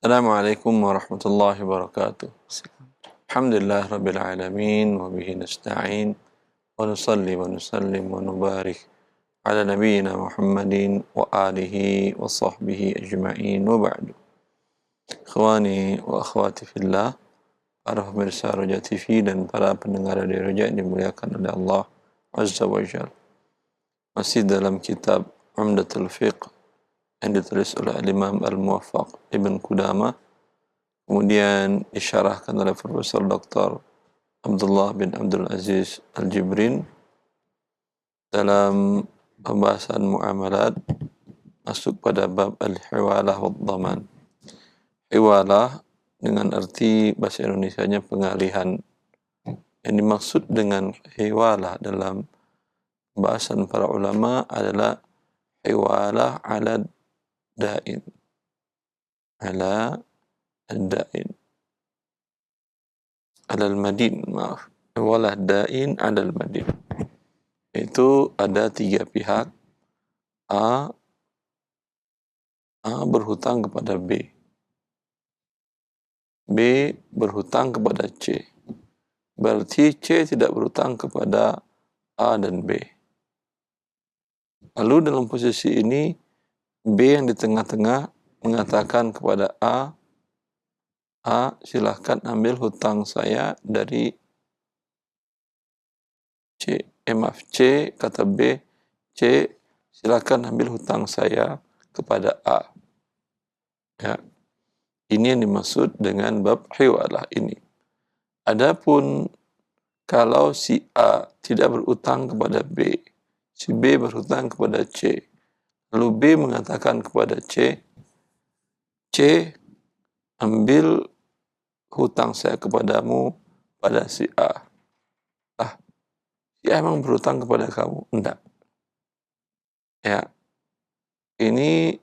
Assalamualaikum warahmatullahi wabarakatuh. Alhamdulillah rabbil alamin wa bihi nasta'in wa nusalli wa nusallim wa nubarik ala nabiyyina Muhammadin wa alihi wa sahbihi ajma'in wa ba'du. Ikhwani wa akhwati fillah, para pemirsa Roja TV dan para pendengar dari Roja yang dimuliakan oleh Allah Azza wa Jalla. Masih dalam kitab Umdatul Fiqh yang ditulis oleh Imam Al-Muwaffaq Ibn Qudamah, kemudian disyarahkan oleh Profesor Dr. Abdullah bin Abdul Aziz Al-Jibrin dalam pembahasan muamalat, masuk pada bab al-hiwalah wa dhaman. Hiwalah dengan arti bahasa Indonesianya pengalihan. Yang dimaksud dengan hiwalah dalam pembahasan para ulama adalah hiwalah ala da'in. Ala ad-da'in. Alal madin, maaf. Hiwalah da'in alal madin. Itu ada tiga pihak. A berhutang kepada B. B berhutang kepada C. Berarti C tidak berhutang kepada A dan B. Lalu dalam posisi ini, B yang di tengah-tengah mengatakan kepada A, silahkan ambil hutang saya dari C. C kata B, C silahkan ambil hutang saya kepada A. Ya. Ini yang dimaksud dengan bab hiwalah ini. Adapun kalau si A tidak berhutang kepada B, si B berhutang kepada C, lalu B mengatakan kepada C, ambil hutang saya kepadamu pada si A. Si A emang berhutang kepada kamu? Enggak. Ya, ini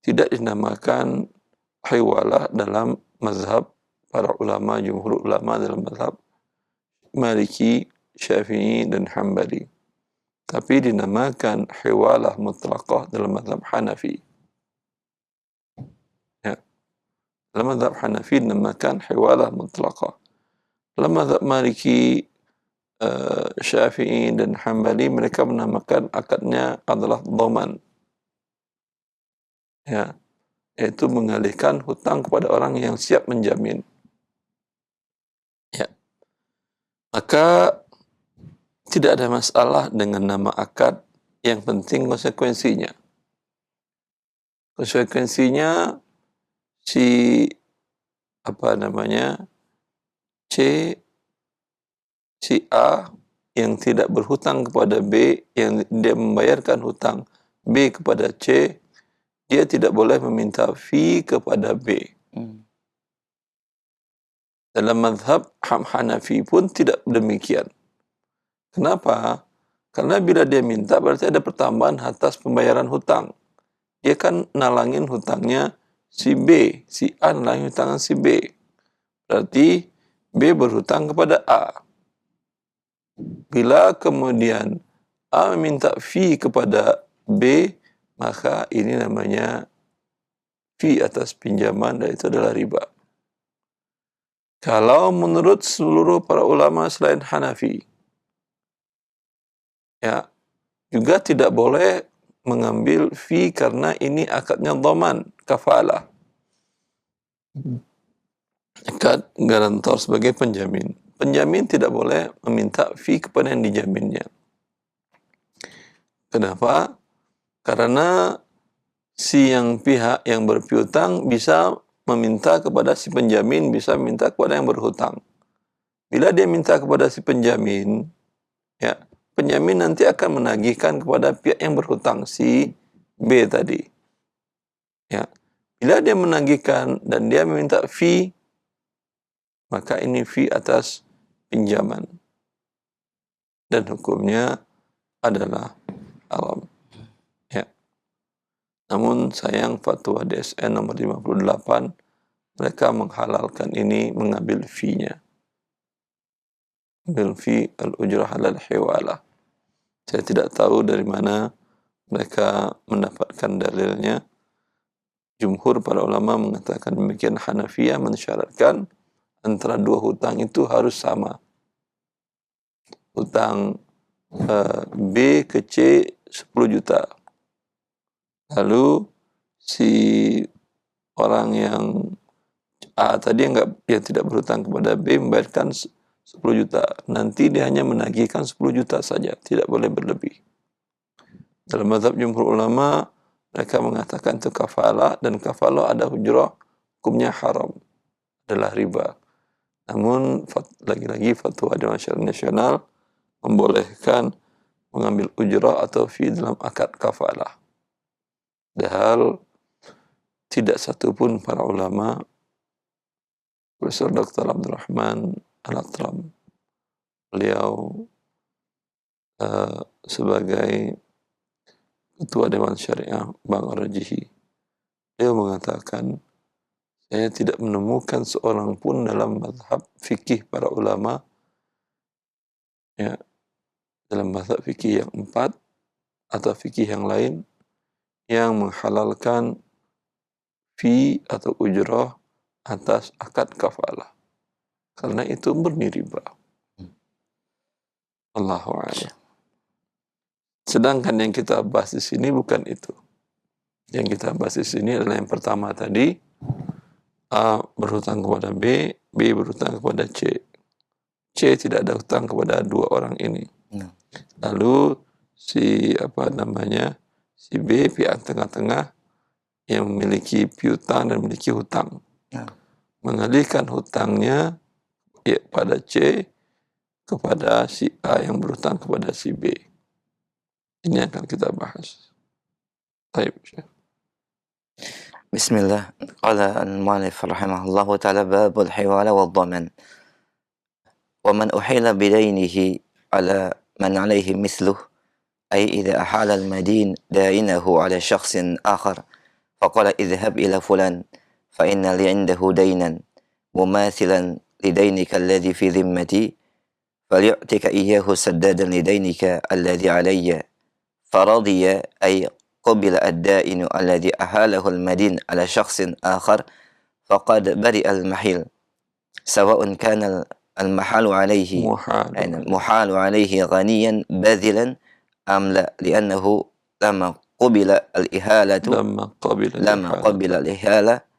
tidak dinamakan hiwalah dalam mazhab para ulama, jumhur ulama dalam mazhab Maliki, Syafi'i, dan Hambali. Tapi dinamakan hiwalah mutlaqah dalam mazhab Hanafi. Ya. Dalam mazhab Hanafi dinamakan hiwalah mutlaqah. Dalam mazhab Maliki, Syafi'i, dan Hambali, mereka menamakan akadnya adalah dhaman. Ya. Yaitu mengalihkan hutang kepada orang yang siap menjamin. Ya. Maka tidak ada masalah dengan nama akad, yang penting konsekuensinya. Konsekuensinya si si A yang tidak berhutang kepada B, yang dia membayarkan hutang B kepada C, dia tidak boleh meminta fee kepada B. Dalam mazhab Hanafi pun tidak demikian. Kenapa? Karena bila dia minta berarti ada pertambahan atas pembayaran hutang. Dia kan nalangin hutangnya si B, si A nalangin hutangnya si B. Berarti B berhutang kepada A. Bila kemudian A meminta fee kepada B, maka ini namanya fee atas pinjaman, dan itu adalah riba. Kalau menurut seluruh para ulama selain Hanafi, ya, juga tidak boleh mengambil fee karena ini akadnya dhaman, kafalah. Akad garantor sebagai penjamin. Penjamin tidak boleh meminta fee kepada yang dijaminnya. Kenapa? Karena si yang pihak yang berpiutang bisa meminta kepada si penjamin, bisa minta kepada yang berhutang. Bila dia minta kepada si penjamin, ya, penjamin nanti akan menagihkan kepada pihak yang berhutang, si B tadi. Ya. Bila dia menagihkan dan dia meminta fee, maka ini fee atas pinjaman. Dan hukumnya adalah haram. Ya. Namun sayang fatwa DSN nomor 58, mereka menghalalkan ini, mengambil fee-nya. Ambil fee al-ujrah halal hiwalah. Saya tidak tahu dari mana mereka mendapatkan dalilnya. Jumhur para ulama mengatakan demikian. Hanafiyah mensyaratkan antara dua hutang itu harus sama. Hutang B ke C 10 juta. Lalu si orang yang A tadi yang tidak berhutang kepada B membayarkan 10 juta. Nanti dia hanya menagihkan 10 juta saja, tidak boleh berlebih. Dalam mazhab jumhur ulama, mereka mengatakan itu kafalah, dan kafalah ada hujrah, hukumnya haram, adalah riba. Namun lagi-lagi fatwa Dewan Syariah Nasional membolehkan mengambil ujrah atau fi dalam akad kafalah. Padahal tidak satupun para ulama, Profesor Dr. Abdurrahman Al-Atram, beliau sebagai Ketua Dewan Syariah Bank Ar-Rajihi, beliau mengatakan, saya tidak menemukan seorang pun dalam mazhab fikih para ulama, ya, dalam mazhab fikih yang 4 atau fikih yang lain yang menghalalkan fi atau ujrah atas akad kafalah, karena itu murni riba. Allahu a'lam. Sedangkan yang kita bahas di sini bukan itu. Yang kita bahas di sini adalah yang pertama tadi, A berhutang kepada B, B berhutang kepada C. C tidak ada hutang kepada dua orang ini. Lalu si si B pihak tengah-tengah yang memiliki piutang dan memiliki hutang, mengalihkan hutangnya pada C kepada si A yang berhutang kepada si B. Ini akan kita bahas. Baik, Syekh. Bismillah. Qala al-mu'allif rahimahullahu ta'ala babul hiwala wal dhaman. Wa man uhila bidaynihi ala man alayhi misluh, ay idha ahala al-madin dainahu ala shakhsin akhar faqala idhhab ila fulan fa inna li 'indahu daynan mumathilan lidaynika alladhi fi dhimmati falyu'tika iyyahu saddadan lidaynika alladhi alayya faradiya ay قبل الدائن الذي أحاله المدين على شخص آخر فقد برئ المحيل سواء كان المحال عليه غنيا باذلا أم لا لأنه لما قبل الإحالة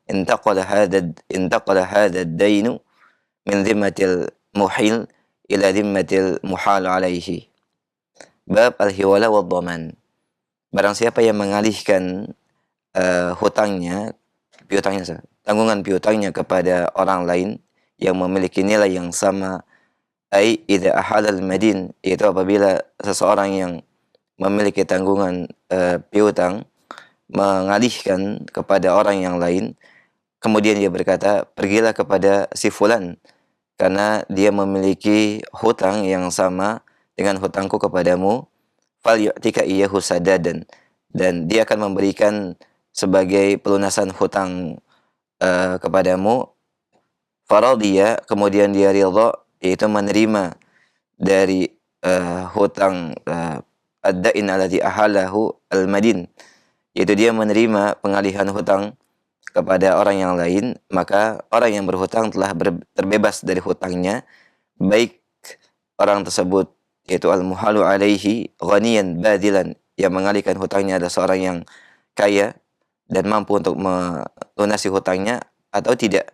انتقل هذا الدين من ذمة المحيل إلى ذمة المحال عليه. باب الحوالة والضمان. Barang siapa yang mengalihkan tanggungan piutangnya kepada orang lain yang memiliki nilai yang sama, ai idza ahalal madin, yaitu apabila seseorang yang memiliki tanggungan piutang mengalihkan kepada orang yang lain, kemudian dia berkata, pergilah kepada si fulan karena dia memiliki hutang yang sama dengan hutangku kepadamu, fal yu'tika iyyahu sadadan, dan dia akan memberikan sebagai pelunasan hutang kepadamu. Faradiya, kemudian dia ridha, yaitu menerima dari hutang ad-dain alladhi ahalahu al-madin, yaitu dia menerima pengalihan hutang kepada orang yang lain, maka orang yang berhutang telah terbebas dari hutangnya, baik orang tersebut yaitu al-muhalu alaihi ghaniyan badilan, yang mengalihkan hutangnya adalah seorang yang kaya dan mampu untuk melunasi hutangnya, atau tidak.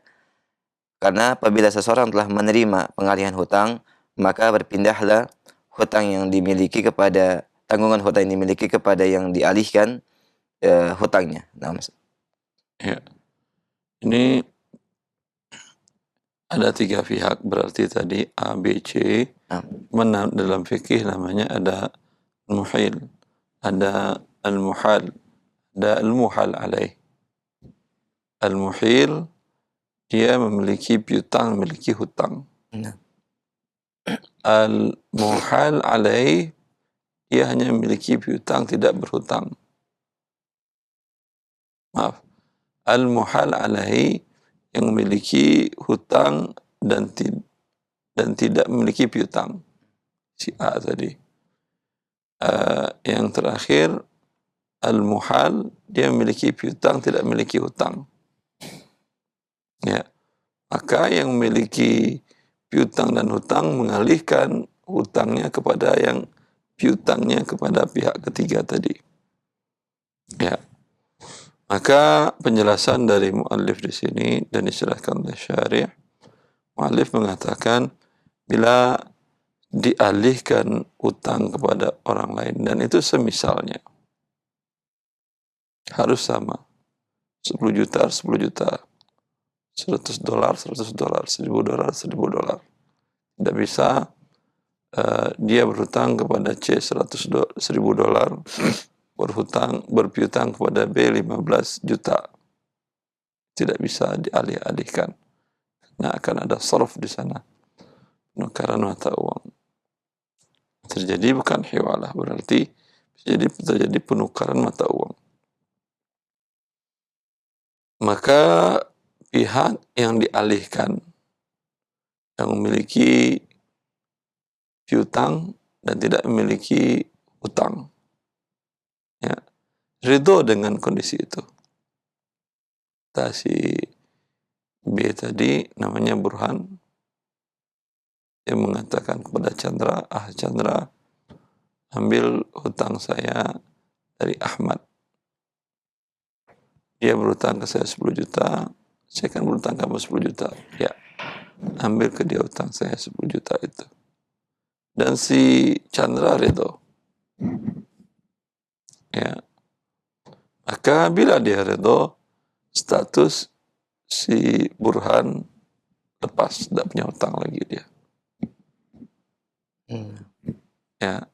Karena apabila seseorang telah menerima pengalihan hutang, maka berpindahlah hutang yang dimiliki kepada tanggungan hutang yang dimiliki kepada yang dialihkan hutangnya. Nah, ya. Ini ada 3 pihak, berarti tadi A, B, C. Dalam fikih namanya ada al-muhil, ada al-muhal, ada al-muhal alaih. Al-muhil, dia memiliki piutang, memiliki hutang. Al-muhal alaih, dia hanya memiliki piutang, tidak berhutang. Maaf. Al-muhal alaih, yang memiliki hutang dan tidak memiliki piutang, si A tadi. Yang terakhir al-muhal, dia memiliki piutang, tidak memiliki hutang. Ya. Maka yang memiliki piutang dan hutang mengalihkan hutangnya kepada yang piutangnya kepada pihak ketiga tadi. Ya. Maka penjelasan dari muallif di sini dan dijelaskan oleh syarih, muallif mengatakan bila dialihkan hutang kepada orang lain dan itu semisalnya harus sama, 10 juta, 10 juta, $100, $100, $1.000, $1.000. Tidak bisa dia berhutang kepada C $100.000, berpiutang kepada B 15 juta. Tidak bisa dialih-alihkan. Nah, akan ada sarf di sana. Penukaran mata uang. Terjadi bukan hiwalah, berarti terjadi penukaran mata uang. Maka pihak yang dialihkan, yang memiliki piutang dan tidak memiliki hutang, ya, ridho dengan kondisi itu. Si B tadi namanya Burhan, dia mengatakan kepada Chandra, Chandra, ambil hutang saya dari Ahmad. Dia berhutang ke saya 10 juta, saya kan berhutang kamu 10 juta. Ya, ambil ke dia hutang saya 10 juta itu. Dan si Chandra ridho. Ya. Maka bila dia ridho, status si Burhan lepas, tidak punya hutang lagi dia. Ya.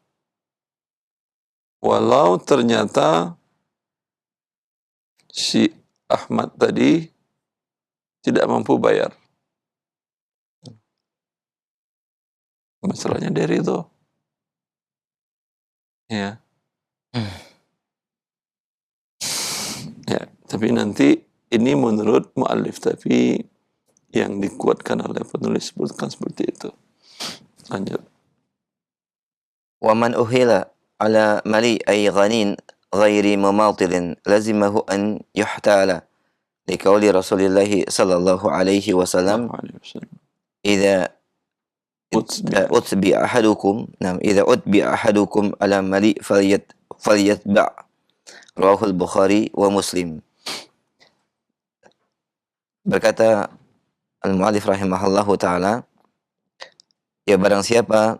Walau ternyata si Ahmad tadi tidak mampu bayar. Masalahnya dia ridho. Ya. Ya, tapi nanti ini menurut muallif, tapi yang dikuatkan oleh penulis sebutkan seperti itu. Lanjut. Wa man uhila ala mali ay ghanin ghairi mumatilin lazimahu an yuhtala liqauli Rasulillah sallallahu alaihi wasallam idza utbi ahadukum idza utbi ahadukum ala mali falyatba' rawahul Bukhari wa Muslim. Berkata al-muallif rahimahullahu taala, ya barang siapa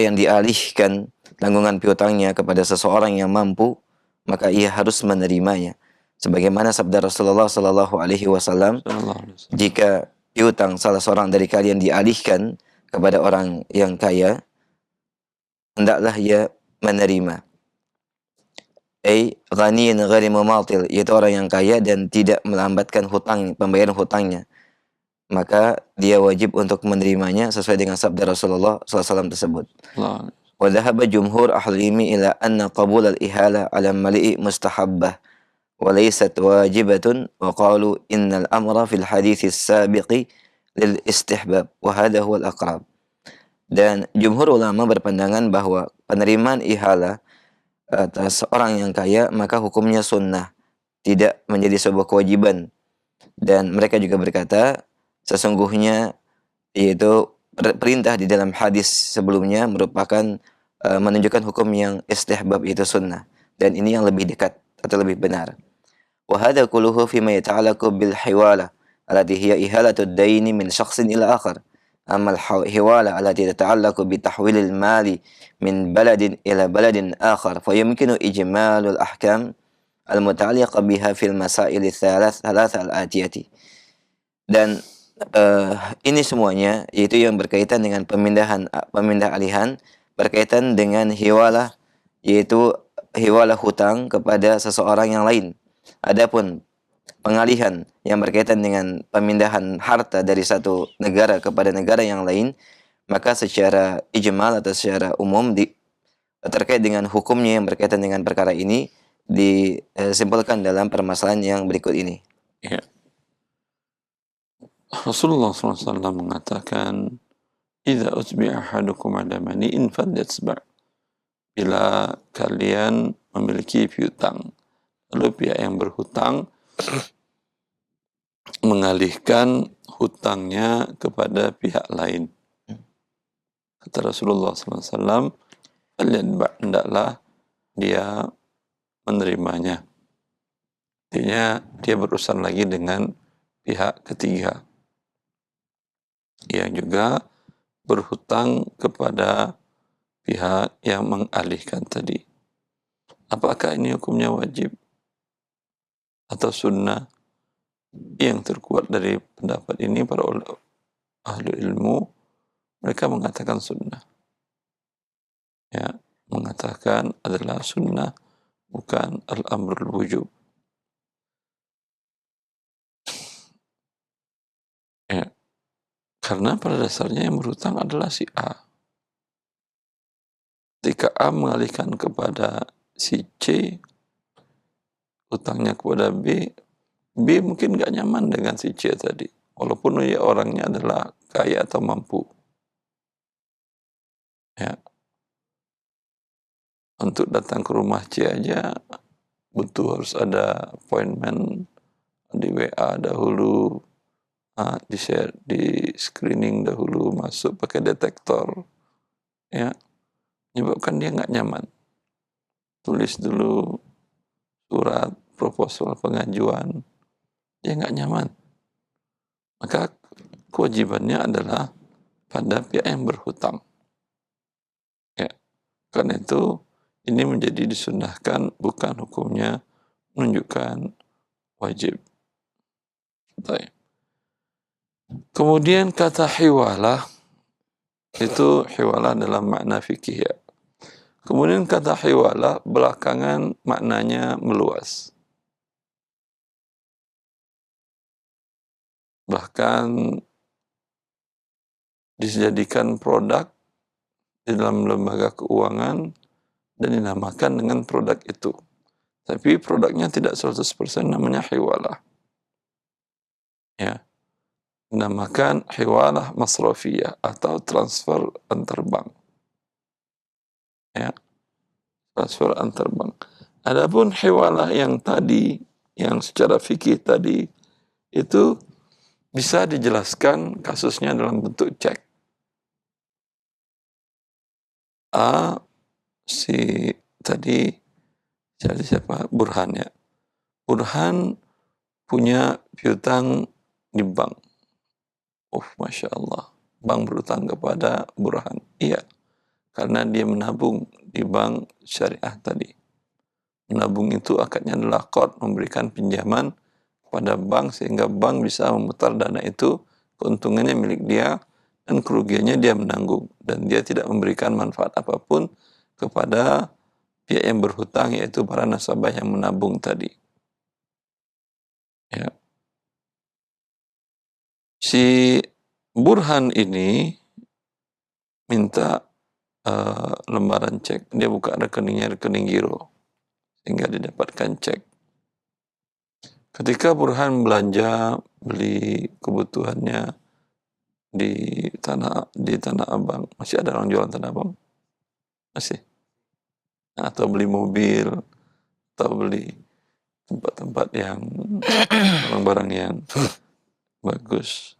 yang dialihkan tanggungan piutangnya kepada seseorang yang mampu, maka ia harus menerimanya. Sebagaimana sabda Rasulullah sallallahu alaihi wasallam, jika piutang salah seorang dari kalian dialihkan kepada orang yang kaya, hendaklah ia menerima. Ghaniyin ghairi mumatil, yaitu orang yang kaya dan tidak melambatkan pembayaran hutangnya, maka dia wajib untuk menerimanya sesuai dengan sabda Rasulullah SAW tersebut. Wa dhahaba jumhur ahli ilmi ila anna qabul al-ihala ala mali'i mustahabbah wa laysat wajibatun, wa qalu innal amra fil hadits as-sabiqi lil istihbab wa hadha huwa al-aqrab. Dan jumhur ulama berpandangan bahwa penerimaan ihala atas orang yang kaya maka hukumnya sunnah, tidak menjadi sebuah kewajiban. Dan mereka juga berkata, sesungguhnya yaitu perintah di dalam hadis sebelumnya merupakan menunjukkan hukum yang istihbab, itu sunnah, dan ini yang lebih dekat atau lebih benar. Wa hadha kulluhu fima yata'allaqu bil hiwala allati hiya ihalatud daini min shakhsin ila akhar. Amma al-hiwala allati tata'allaqu bi tahwilil mali min baladin ila baladin akhar fa yumkinu ijmalul ahkam al-muta'alliqa biha fil masail thalath al-atiyati. Dan ini semuanya yaitu yang berkaitan dengan pemindah alihan, berkaitan dengan hiwalah, yaitu hiwalah hutang kepada seseorang yang lain. Adapun pengalihan yang berkaitan dengan pemindahan harta dari satu negara kepada negara yang lain, maka secara ijmal atau secara umum terkait dengan hukumnya yang berkaitan dengan perkara ini disimpulkan dalam permasalahan yang berikut ini. Ya. Rasulullah SAW mengatakan, "Idza utbi ahadukum ala mani'in falyatsba'." bila kalian memiliki piutang, lalu pihak yang berhutang mengalihkan hutangnya kepada pihak lain. Kata Rasulullah SAW, hendaklah dia menerimanya. Artinya dia berurusan lagi dengan pihak ketiga yang juga berhutang kepada pihak yang mengalihkan tadi. Apakah ini hukumnya wajib atau sunnah? Yang terkuat dari pendapat ini para ahli ilmu, mereka mengatakan sunnah. Ya, mengatakan adalah sunnah, bukan al-amrul wujub. Ya, karena pada dasarnya yang berhutang adalah si A. Ketika A mengalihkan kepada si C, hutangnya kepada B, B mungkin gak nyaman dengan si C tadi, walaupun ya orangnya adalah kaya atau mampu. Ya, untuk datang ke rumah C aja butuh harus ada appointment di WA dahulu, di share, di screening dahulu, masuk pakai detektor, ya, menyebabkan dia nggak nyaman. Tulis dulu surat proposal pengajuan, dia nggak nyaman. Maka kewajibannya adalah pada pihak yang berhutang. Ya, karena itu ini menjadi disunnahkan, bukan hukumnya menunjukkan wajib. Baik. Kemudian kata hiwalah, itu hiwalah dalam makna fikih ya. Kemudian kata hiwalah belakangan maknanya meluas. Bahkan dijadikan produk di dalam lembaga keuangan dan dinamakan dengan produk itu. Tapi produknya tidak 100% namanya hiwalah. Ya. Dinamakan hiwalah masrafiyah atau transfer antar bank. Ya. Transfer antar bank. Adapun hiwalah yang tadi, yang secara fikih tadi, itu bisa dijelaskan kasusnya dalam bentuk cek. A, si tadi, jadi siapa? Burhan ya. Burhan punya piutang di bank. Masya Allah. Bank berutang kepada Burhan. Iya. Karena dia menabung di bank syariah tadi. Menabung itu akadnya adalah qard, memberikan pinjaman kepada bank sehingga bank bisa memutar dana itu, keuntungannya milik dia dan kerugiannya dia menanggung, dan dia tidak memberikan manfaat apapun kepada pihak yang berhutang, yaitu para nasabah yang menabung tadi. Ya. Si Burhan ini minta lembaran cek, dia buka rekeningnya rekening giro sehingga didapatkan cek. Ketika Burhan belanja, beli kebutuhannya di Tanah Abang, masih ada orang jualan Tanah Abang? Masih? Atau beli mobil, atau beli tempat-tempat yang barang-barang yang bagus.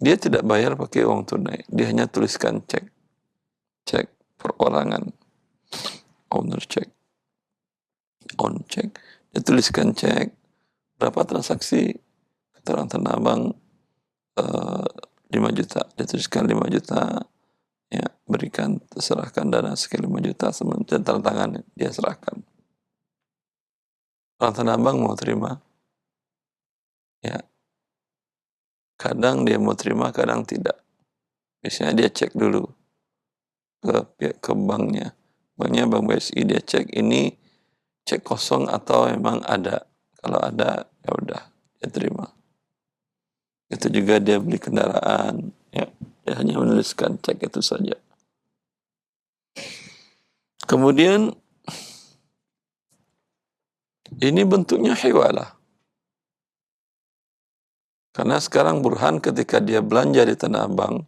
Dia tidak bayar pakai uang tunai, dia hanya tuliskan cek perorangan, owner check, on check. Dia tuliskan cek, berapa transaksi, kata orang Tanah Abang 5 juta, dia tuliskan 5 juta, ya, berikan, serahkan dana sekian 5 juta, sementara tanda tangan dia serahkan. Orang Tanah Abang mau terima, ya, kadang dia mau terima, kadang tidak. Biasanya dia cek dulu ke banknya, Bank BSI, dia cek ini cek kosong atau memang ada. Kalau ada, ya udah, dia terima. Itu juga dia beli kendaraan, ya, dia hanya menuliskan cek itu saja. Kemudian ini bentuknya hiwalah. Karena sekarang Burhan ketika dia belanja di Tanah Abang,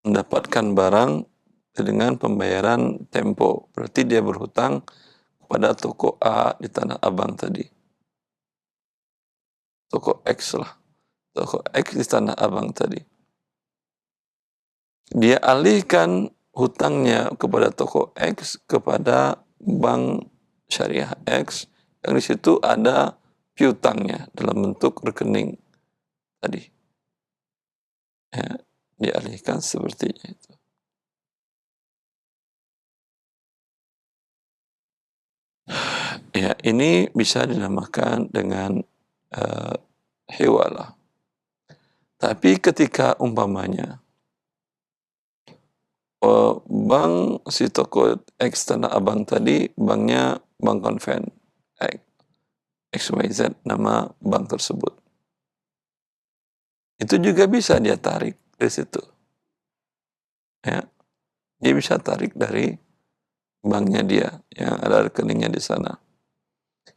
mendapatkan barang dengan pembayaran tempo. Berarti dia berhutang pada toko A di Tanah Abang tadi. Toko X lah. Toko X di Tanah Abang tadi. Dia alihkan hutangnya kepada toko X kepada bank syariah X yang di situ ada piutangnya dalam bentuk rekening tadi. Ya, dialihkan seperti itu. Ya, ini bisa dinamakan dengan hiwalah. Tapi ketika umpamanya bank si toko X Tanah Abang tadi, banknya bank konven XYZ nama bank tersebut. Itu juga bisa dia tarik dari situ. Ya, dia bisa tarik dari banknya dia yang ada rekeningnya di sana.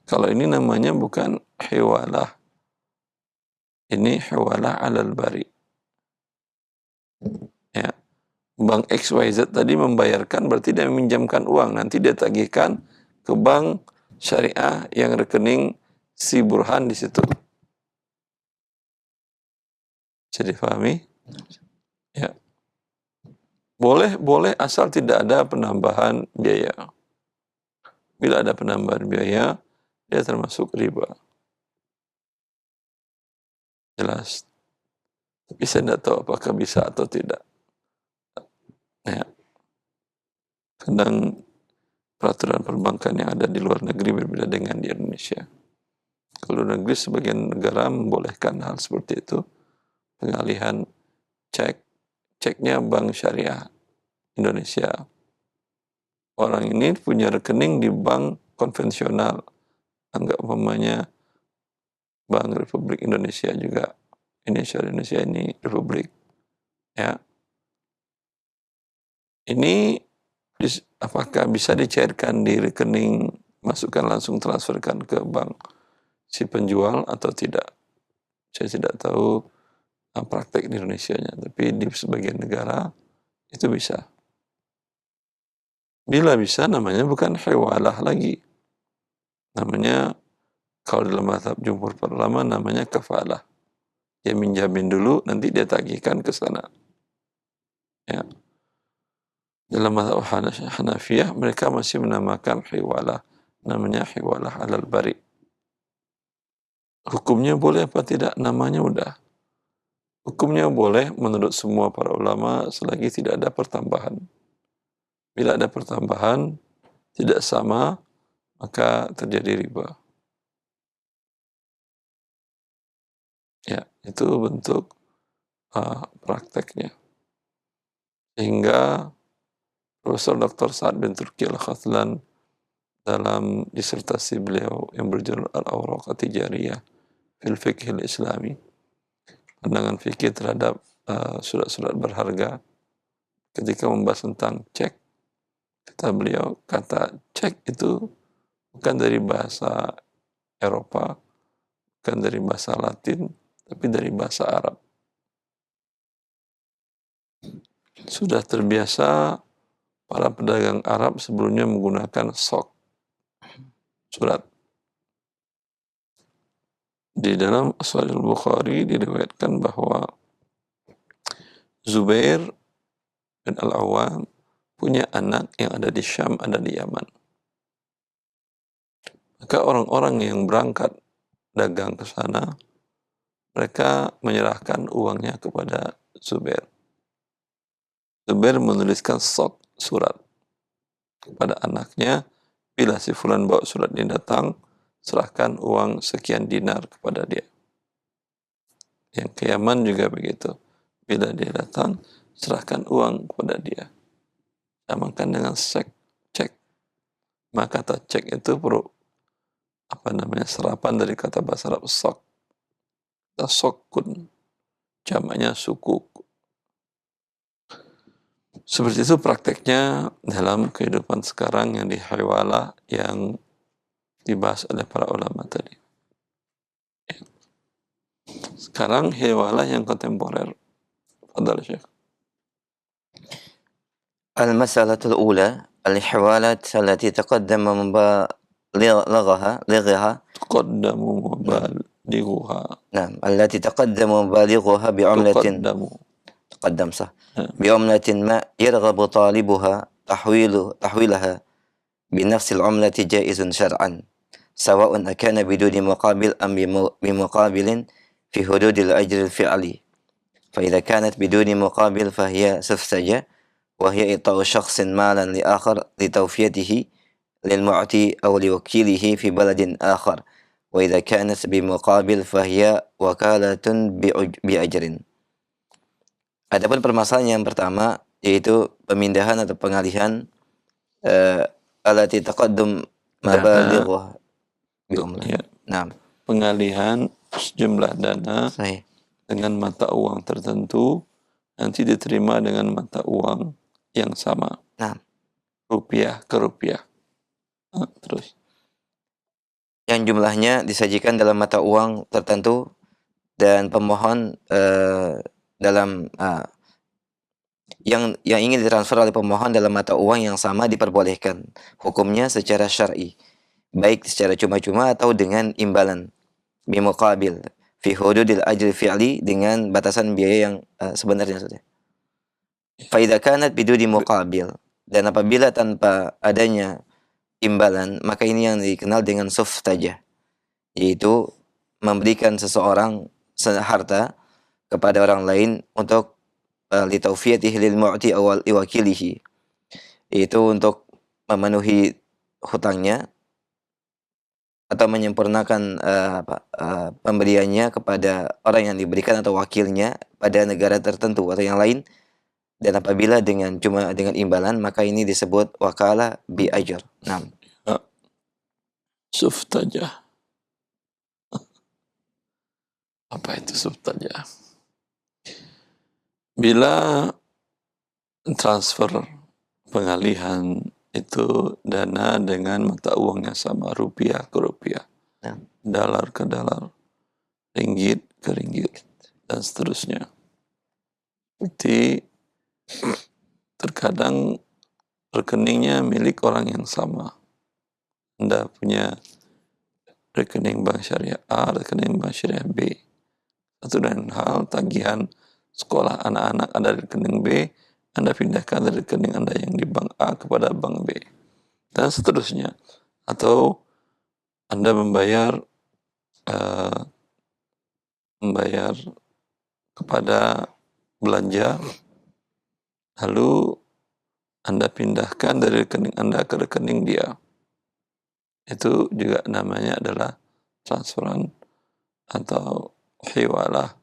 Kalau ini namanya bukan hiwalah, ini hiwalah alal bari. Ya, bank XYZ tadi membayarkan berarti dia meminjamkan uang, nanti dia tagihkan ke bank syariah yang rekening si Burhan di situ. Bisa difahami? Ya. Boleh asal tidak ada penambahan biaya. Bila ada penambahan biaya, dia termasuk riba. Jelas. Tapi saya tidak tahu apakah bisa atau tidak. Ya. Kadang peraturan perbankan yang ada di luar negeri berbeda dengan di Indonesia. Kalau negeri sebagian negara membolehkan hal seperti itu, pengalihan ceknya bank syariah Indonesia. Orang ini punya rekening di bank konvensional, anggap umpamanya Bank Republik Indonesia juga. Indonesia ini Republik. Ya. Ini apakah bisa dicairkan di rekening, masukkan langsung transferkan ke bank si penjual atau tidak? Saya tidak tahu praktek di Indonesia-nya, tapi di sebagian negara itu bisa. Bila bisa namanya bukan hiwalah lagi. Namanya kalau dalam mazhab jumhur ulama namanya kafalah. Dia minjamin dulu, nanti dia tagihkan ke sana. Ya. Dalam mazhab Hanafiyah mereka masih menamakan hiwalah, namanya hiwalah alal bari. Hukumnya boleh apa tidak? Namanya udah. Hukumnya boleh menurut semua para ulama selagi tidak ada pertambahan. Bila ada pertambahan tidak sama, maka terjadi riba. Ya, itu bentuk prakteknya. Sehingga Profesor Dr. Sa'ad bin Turki Al-Khathlan dalam disertasi beliau yang berjudul Al-Awraq At-Tijariyah fil Fiqh Al-Islami, pandangan fikih terhadap surat-surat berharga, ketika membahas tentang cek, kata beliau, kata cek itu bukan dari bahasa Eropa, bukan dari bahasa Latin, tapi dari bahasa Arab. Sudah terbiasa para pedagang Arab sebelumnya menggunakan sok, surat. Di dalam Sahih Bukhari diriwayatkan bahwa Zubair bin Al-Awwam punya anak yang ada di Syam, ada di Yaman. Maka orang-orang yang berangkat dagang ke sana, mereka menyerahkan uangnya kepada Zubair. Zubair menuliskan sok surat kepada anaknya, bila si fulan bawa surat ini datang, serahkan uang sekian dinar kepada dia. Yang ke Yaman juga begitu. Bila dia datang, serahkan uang kepada dia. Samakan dengan cek. Maka kata cek itu serapan dari kata bahasa Arab sok. Kata sokun, jamaknya sukuk. Seperti itu prakteknya dalam kehidupan sekarang yang di hiwalah yang dibahas oleh para ulama tadi. Sekarang hiwalah yang kontemporer. Fadhal Syekh. المسألة الأولى الحوالات التي تقدم مبالغها تقدم مبالغها نعم التي تقدم مبالغها بعملة تقدم صح بعملة ما يرغب طالبها تحويلها بنفس العملة جائز شرعا سواء أكان بدون مقابل أم بمقابل في حدود الأجر الفعلي فإذا كانت بدون مقابل فهي سفسجة وهي إعطاء شخص مالا لآخر لتوفيته للمعطي أو لوكيله في بلد آخر وإذا كانت بمقابل فهي وكالة بأجر. Adapun permasalahan yang pertama yaitu pemindahan atau pengalihan alati taqaddum mabaligh ya, Nah, pengalihan sejumlah dana sahih. dengan mata uang tertentu nanti diterima dengan mata uang yang sama. Nah, Rupiah ke rupiah. Terus yang jumlahnya disajikan dalam mata uang tertentu dan pemohon dalam yang ingin ditransfer oleh pemohon dalam mata uang yang sama diperbolehkan hukumnya secara syar'i baik secara cuma-cuma atau dengan imbalan bimuqabil fi hududil ajri fi'li dengan batasan biaya yang sebenarnya saja. Fa idza kanat biduni muqabil dan apabila tanpa adanya imbalan maka ini yang dikenal dengan suftajah yaitu memberikan seseorang harta kepada orang lain untuk litaufiyatihi lil mu'ti awal iwakilihi itu untuk memenuhi hutangnya atau menyempurnakan pemberiannya kepada orang yang diberikan atau wakilnya pada negara tertentu atau yang lain dan apabila dengan imbalan maka ini disebut wakalah bi ajr. Nah, suftajah. Apa itu suftajah? Bila transfer pengalihan itu dana dengan mata uang yang sama, rupiah ke rupiah, dalar ke dalar, ringgit ke ringgit, dan seterusnya. Seperti terkadang rekeningnya milik orang yang sama. Anda punya rekening bank syariah A, rekening bank syariah B. Satu dan hal tagihan sekolah anak-anak ada di rekening B, Anda pindahkan dari rekening Anda yang di bank A kepada bank B. Dan seterusnya. Atau Anda membayar kepada belanja, lalu Anda pindahkan dari rekening Anda ke rekening dia. Itu juga namanya adalah transferan atau hiwalah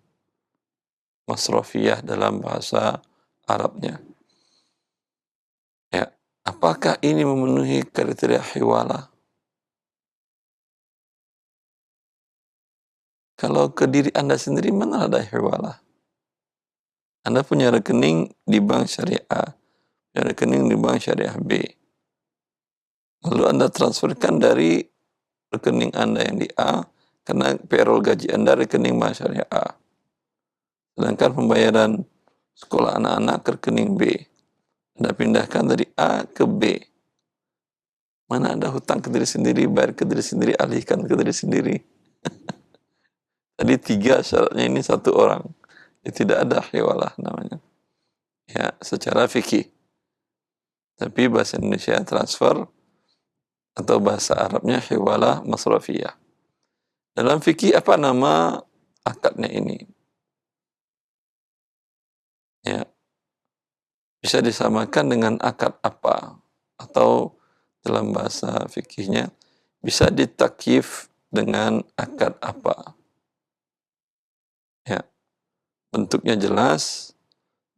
masrofiyah dalam bahasa Arabnya. Ya, apakah ini memenuhi kriteria hiwalah? Kalau ke diri Anda sendiri mana ada hiwalah? Anda punya rekening di bank syariah A, punya rekening di bank syariah B. Lalu Anda transferkan dari rekening Anda yang di A, karena payroll gaji Anda rekening bank syariah A. Sedangkan pembayaran sekolah anak-anak ke rekening B. Anda pindahkan dari A ke B. Mana ada hutang ke diri sendiri, bayar ke diri sendiri, alihkan ke diri sendiri. Tadi 3 syaratnya ini satu orang. Ya, tidak ada hiwalah namanya. Ya, secara fikih. Tapi bahasa Indonesia transfer atau bahasa Arabnya hiwalah masrafiyah. Dalam fikih apa nama akadnya ini? Ya, bisa disamakan dengan akad apa? Atau dalam bahasa fikihnya bisa ditakyif dengan akad apa? Ya, bentuknya jelas,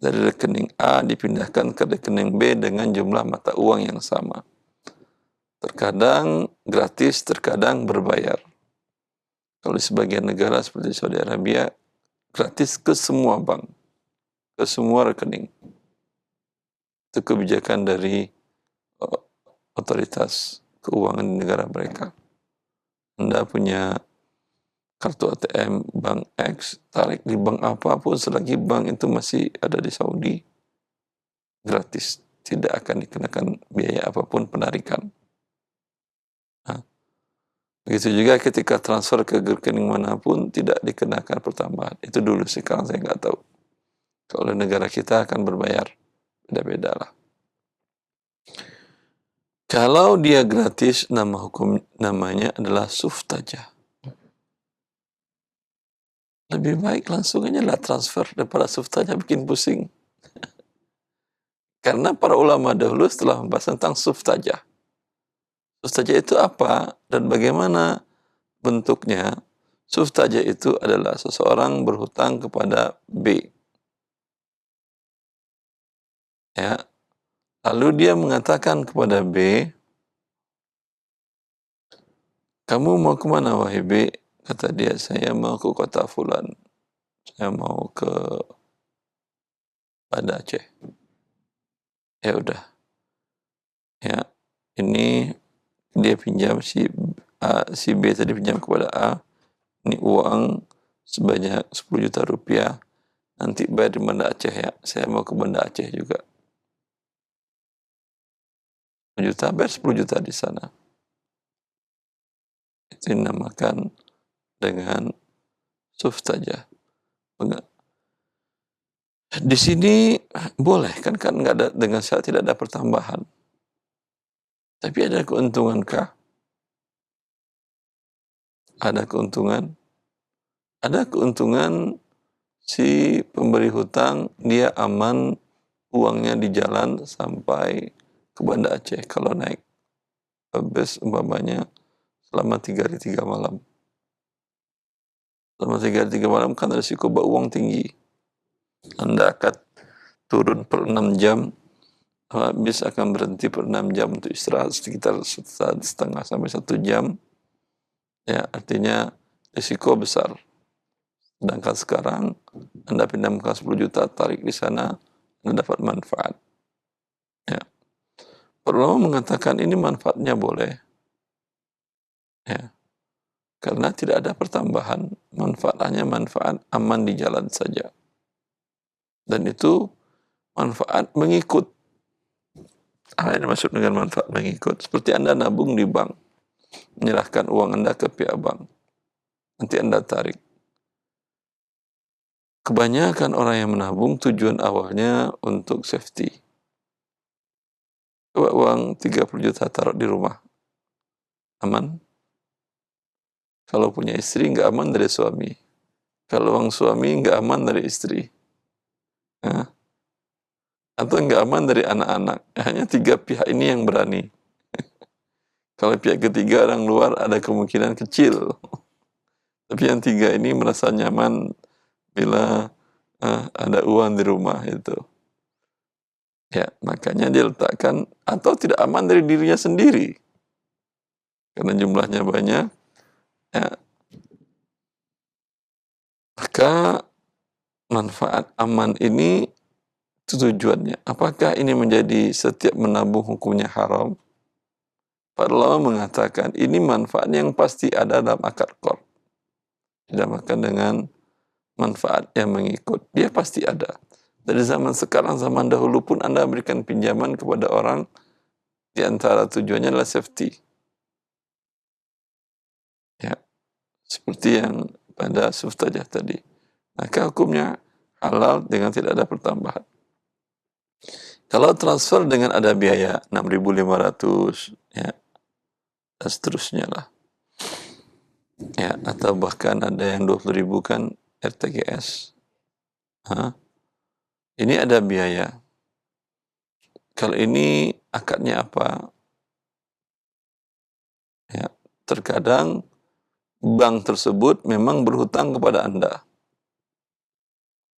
dari rekening A dipindahkan ke rekening B dengan jumlah mata uang yang sama. Terkadang gratis, terkadang berbayar. Kalau di sebagian negara seperti Saudi Arabia, gratis ke semua bank, ke semua rekening. Itu kebijakan dari otoritas keuangan di negara mereka. Anda punya kartu ATM bank X, tarik di bank apapun selagi bank itu masih ada di Saudi, gratis. tidak akan dikenakan biaya apapun penarikan. Nah, begitu juga ketika transfer ke rekening manapun tidak dikenakan pertambahan. Itu dulu, sekarang saya nggak tahu. Kalau negara kita akan berbayar, beda-beda lah. Kalau dia gratis, namanya adalah suftajah. Lebih baik langsung aja lah transfer daripada suftajah bikin pusing. Karena para ulama dahulu setelah membahas tentang suftajah. Suftajah itu apa dan bagaimana bentuknya? Suftajah itu adalah seseorang berhutang kepada B. Ya. Lalu dia mengatakan kepada B, kamu mau kemana wahai B? Kata dia, saya mau ke kota Fulan. Saya mau ke Banda Aceh. Ya udah. Ya, ini dia pinjam si B tadi pinjam kepada A. Ini uang sebanyak 10 juta rupiah. Nanti bayar di Banda Aceh ya. Saya mau ke Banda Aceh juga. 10 juta, bayar 10 juta di sana. Itu dinamakan dengan suftajah. Di sini boleh kan nggak ada, dengan syarat tidak ada pertambahan. Tapi ada keuntungankah? Ada keuntungan? Ada keuntungan si pemberi hutang, dia aman uangnya di jalan sampai ke Banda Aceh kalau naik bus umpamanya selama 3 hari 3 malam. Selama 3 hari 3 malam kan risiko bawa uang tinggi. Anda akan turun per 6 jam, bis akan berhenti per 6 jam untuk istirahat sekitar setengah sampai 1 jam. Ya, artinya risiko besar. Sedangkan sekarang Anda pinjamkan 10 juta, tarik di sana, Anda dapat manfaat. Ya. Perlu mengatakan ini manfaatnya boleh. Ya. Karena tidak ada pertambahan, manfaatnya manfaat aman di jalan saja. Dan itu manfaat mengikut. Apa yang dimaksud dengan manfaat mengikut? Seperti Anda nabung di bank, menyerahkan uang Anda ke pihak bank. Nanti Anda tarik. Kebanyakan orang yang menabung tujuan awalnya untuk safety. Coba uang 30 juta taruh di rumah. Aman? Kalau punya istri nggak aman dari suami. Kalau uang suami nggak aman dari istri. Nah, atau nggak aman dari anak-anak. Hanya 3 pihak ini yang berani. Kalau pihak ketiga orang luar ada kemungkinan kecil. Tapi yang 3 ini merasa nyaman bila ada uang di rumah itu. Ya, makanya dia letakkan, atau tidak aman dari dirinya sendiri. Karena jumlahnya banyak. Ya. Maka manfaat aman ini itu tujuannya. Apakah ini menjadi setiap menabung hukumnya haram? Para ulama mengatakan ini manfaat yang pasti ada dalam akad qard. Dinamakan dengan manfaat yang mengikut. Dia pasti ada. Dari zaman sekarang, zaman dahulu pun Anda berikan pinjaman kepada orang, di antara tujuannya adalah safety. Ya, seperti yang pada suftajah tadi. Maka hukumnya halal dengan tidak ada pertambahan. Kalau transfer dengan ada biaya 6.500, ya, dan seterusnya lah. Ya, atau bahkan ada yang 20.000 kan RTGS. Ini ada biaya. Kalau ini akadnya apa? Ya, terkadang bank tersebut memang berhutang kepada Anda.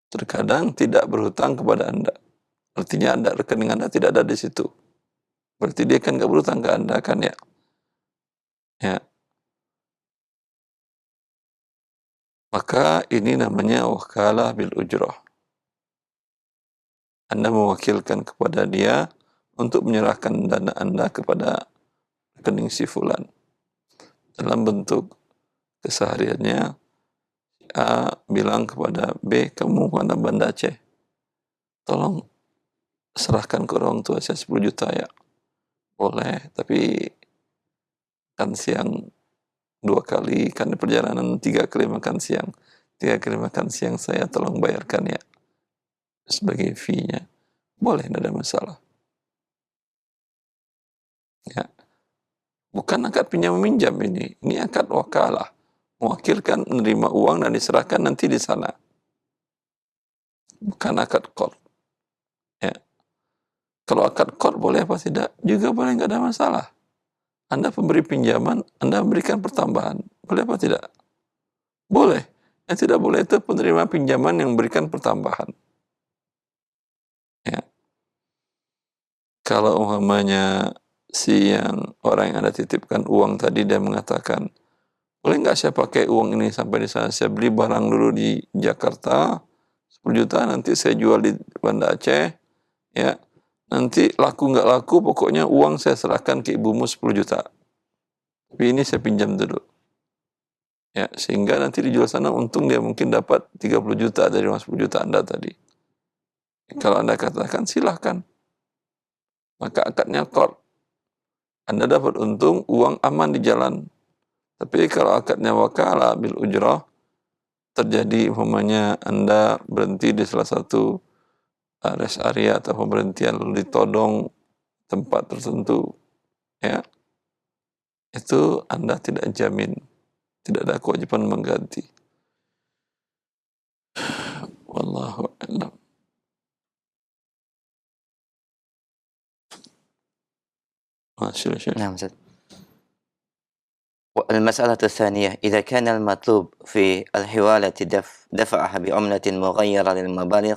Terkadang tidak berhutang kepada Anda. Artinya rekening Anda tidak ada di situ. Berarti dia kan nggak berhutang ke Anda kan ya? Ya. Maka ini namanya wakalah bil ujrah. Anda mewakilkan kepada dia untuk menyerahkan dana Anda kepada rekening si fulan. Dalam bentuk kesehariannya, A bilang kepada B, kamu mana Banda Aceh? Tolong serahkan ke orang tua saya 10 juta ya. Boleh, tapi kan siang 2 kali, kan di perjalanan 3 kali makan siang. 3 kali makan siang saya tolong bayarkan ya sebagai fee-nya. Boleh, tidak ada masalah. Ya. Bukan akad pinjam meminjam ini akad wakalah. Mewakilkan menerima uang dan diserahkan nanti di sana. Bukan akad qard. Ya. Kalau akad qard boleh apa tidak? Juga boleh, nggak ada masalah. Anda pemberi pinjaman, Anda memberikan pertambahan. Boleh apa tidak? Boleh. Yang tidak boleh itu penerima pinjaman yang memberikan pertambahan. Ya. Kalau umpamanya si yang orang yang Anda titipkan uang tadi, dia mengatakan, boleh nggak saya pakai uang ini sampai di sana, saya beli barang dulu di Jakarta 10 juta, nanti saya jual di Banda Aceh, ya, nanti laku nggak laku, pokoknya uang saya serahkan ke ibumu 10 juta, tapi ini saya pinjam dulu, ya, sehingga nanti dijual sana untung dia mungkin dapat 30 juta dari uang 10 juta Anda tadi. Kalau Anda katakan silahkan, maka akadnya qard, Anda dapat untung, uang aman di jalan. Tapi kalau akadnya wakalah bil ujrah, terjadi umpamanya Anda berhenti di salah satu rest area atau pemberhentian lalu ditodong tempat tertentu, ya, itu Anda tidak jamin, tidak ada kewajiban mengganti. Wallahu a'lam. Masya Allah. نعم أستاذ. والمسألة الثانية إذا كان المطلوب في الحوالة دفعها بعملة مغيرة للمبالغ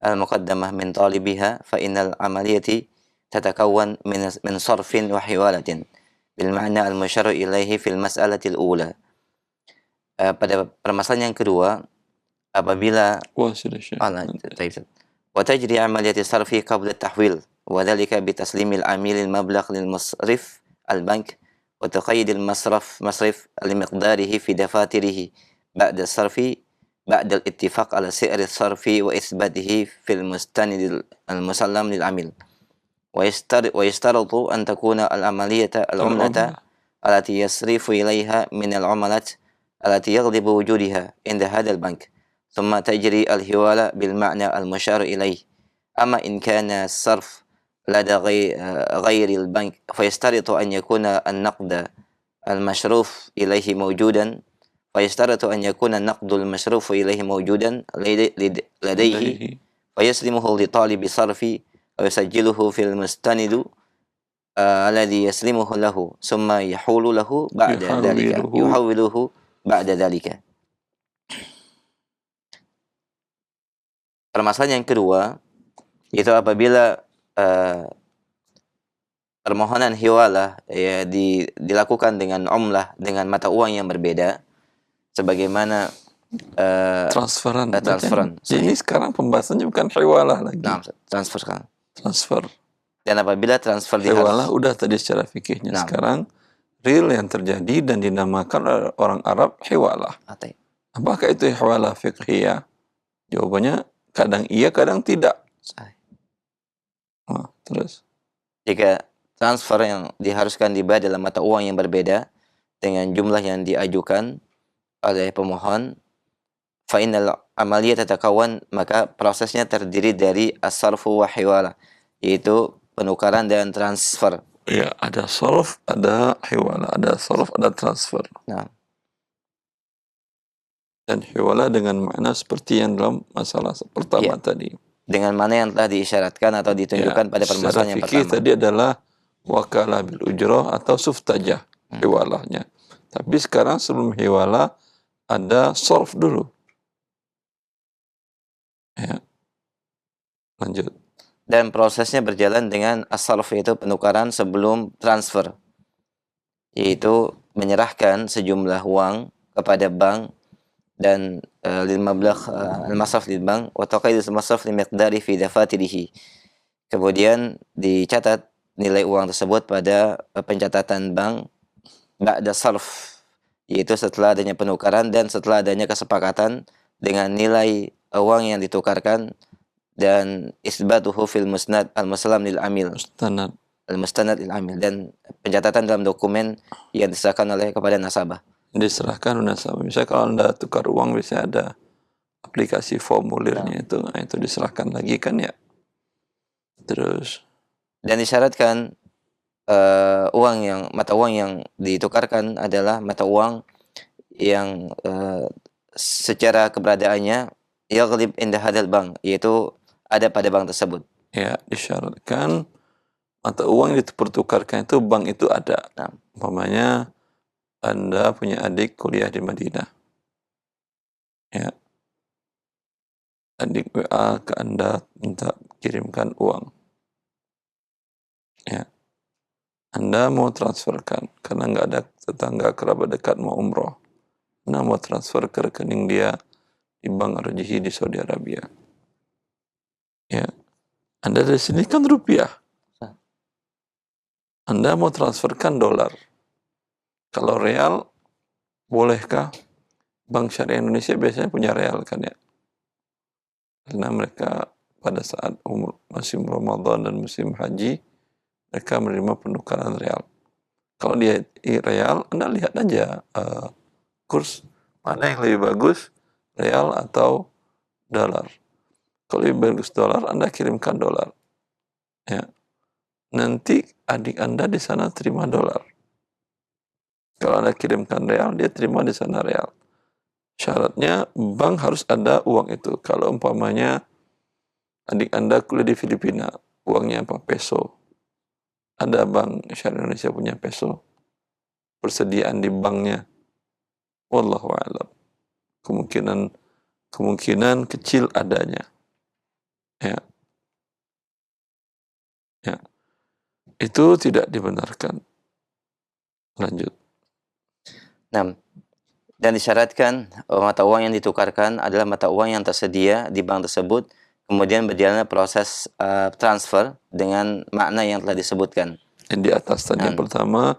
المقدمة من طالبها فإن العملية تتكون من صرف وحوالة بالمعنى المشار إليه في المسألة الأولى. Pada permasalahan yang kedua, apabila وتجري عملية الصرف قبل التحويل وذلك بتسليم العميل المبلغ للمصرف البنك وتقييد مصرف لمقداره في دفاتره بعد الصرف بعد الاتفاق على سعر الصرف وإثباته في المستند المسلم للعميل. ويشترط أن تكون العملة التي يصرف إليها من العملات التي يغلب وجودها عند هذا البنك، ثم تجري الحوالة بالمعنى المشار إليه. أما إن كان الصرف لدى غير البنك فيشترط أن يكون النقد المشروف إليه موجودا لديه فيسلمه لطالب الصرف ويسجله في المستند الذي يسلمه له ثم يحوله بعد ذلك. Permasalahan yang kedua itu apabila permohonan hiwalah ya dilakukan dengan umlah, dengan mata uang yang berbeda, sebagaimana transferan. Ini sekarang pembahasannya bukan hiwalah lagi. Nah, transfer kan. Transfer. Dan apabila transfer hiwalah udah tadi secara fikihnya. Sekarang real yang terjadi dan dinamakan oleh orang Arab hiwalah. Apakah itu hiwalah fiqhiyah? Jawabannya kadang iya, kadang tidak. Terus jika transfer yang diharuskan dibayar dalam mata uang yang berbeda dengan jumlah yang diajukan oleh pemohon, fa innal amaliyah tatakawan, maka prosesnya terdiri dari as-sarfu wa hiwala, yaitu penukaran dan transfer. Ya, ada sarf, ada hiwala, ada sarf, ada transfer. Nah. Dan hiwala dengan makna seperti yang dalam masalah pertama tadi. Dengan mana yang telah diisyaratkan atau ditunjukkan pada permasalahan yang pertama. Tadi adalah wakalah bil ujrah atau suftajah, hiwalahnya. Tapi sekarang sebelum hiwala ada sarf dulu. Ya. Lanjut. Dan prosesnya berjalan dengan as-sarf, yaitu penukaran sebelum transfer, yaitu menyerahkan sejumlah uang kepada bank dan al-masraf lil bank wa taqayyid al-masraf li miqdari fi dafatirihi. Kemudian dicatat nilai uang tersebut pada pencatatan bank ba'da sarf, yaitu setelah adanya penukaran dan setelah adanya kesepakatan dengan nilai uang yang ditukarkan dan isbatuhu fil musnad al-muslam lil amil Mustanad. al-mustanad lil amil, dan pencatatan dalam dokumen yang diserahkan oleh kepada nasabah. Diserahkan nasabah. Misalnya kalau Anda tukar uang, biasanya ada aplikasi formulirnya itu. Nah, itu diserahkan lagi kan ya. Terus Dan disyaratkan mata uang yang ditukarkan adalah mata uang yang secara keberadaannya yaghlib inda hadal bank, yaitu ada pada bank tersebut. ya disyaratkan mata uang yang dipertukarkan itu bank itu ada. Nah, Umpamanya Anda punya adik kuliah di Madinah. Ya, adik WA ke Anda minta kirimkan uang. Ya, Anda mau transferkan karena nggak ada tetangga kerabat dekat mau umroh. Anda mau transfer ke rekening dia di Bank Arjihi di Saudi Arabia. Ya, Anda dari sini kan rupiah. Anda mau transferkan dolar. Kalau real, bolehkah? Bank Syariah Indonesia biasanya punya real kan ya. Karena mereka pada saat musim Ramadan dan musim haji, mereka menerima penukaran real. Kalau dia real, Anda lihat aja kurs mana yang lebih bagus, real atau dolar. Kalau lebih bagus dolar, Anda kirimkan dolar. Ya. Nanti adik Anda di sana terima dolar. Kalau Anda kirimkan real, dia terima di sana real. Syaratnya bank harus ada uang itu. Kalau umpamanya adik Anda kuliah di Filipina, uangnya apa? Peso. Ada bank Syariah Indonesia punya peso. Persediaan di banknya. Wallahu a'lam. Kemungkinan kecil adanya. Ya. Ya. Itu tidak dibenarkan. Lanjut. nah, dan disyaratkan mata uang yang ditukarkan adalah mata uang yang tersedia di bank tersebut, kemudian berjalan proses transfer dengan makna yang telah disebutkan. Yang di atas tadi yang pertama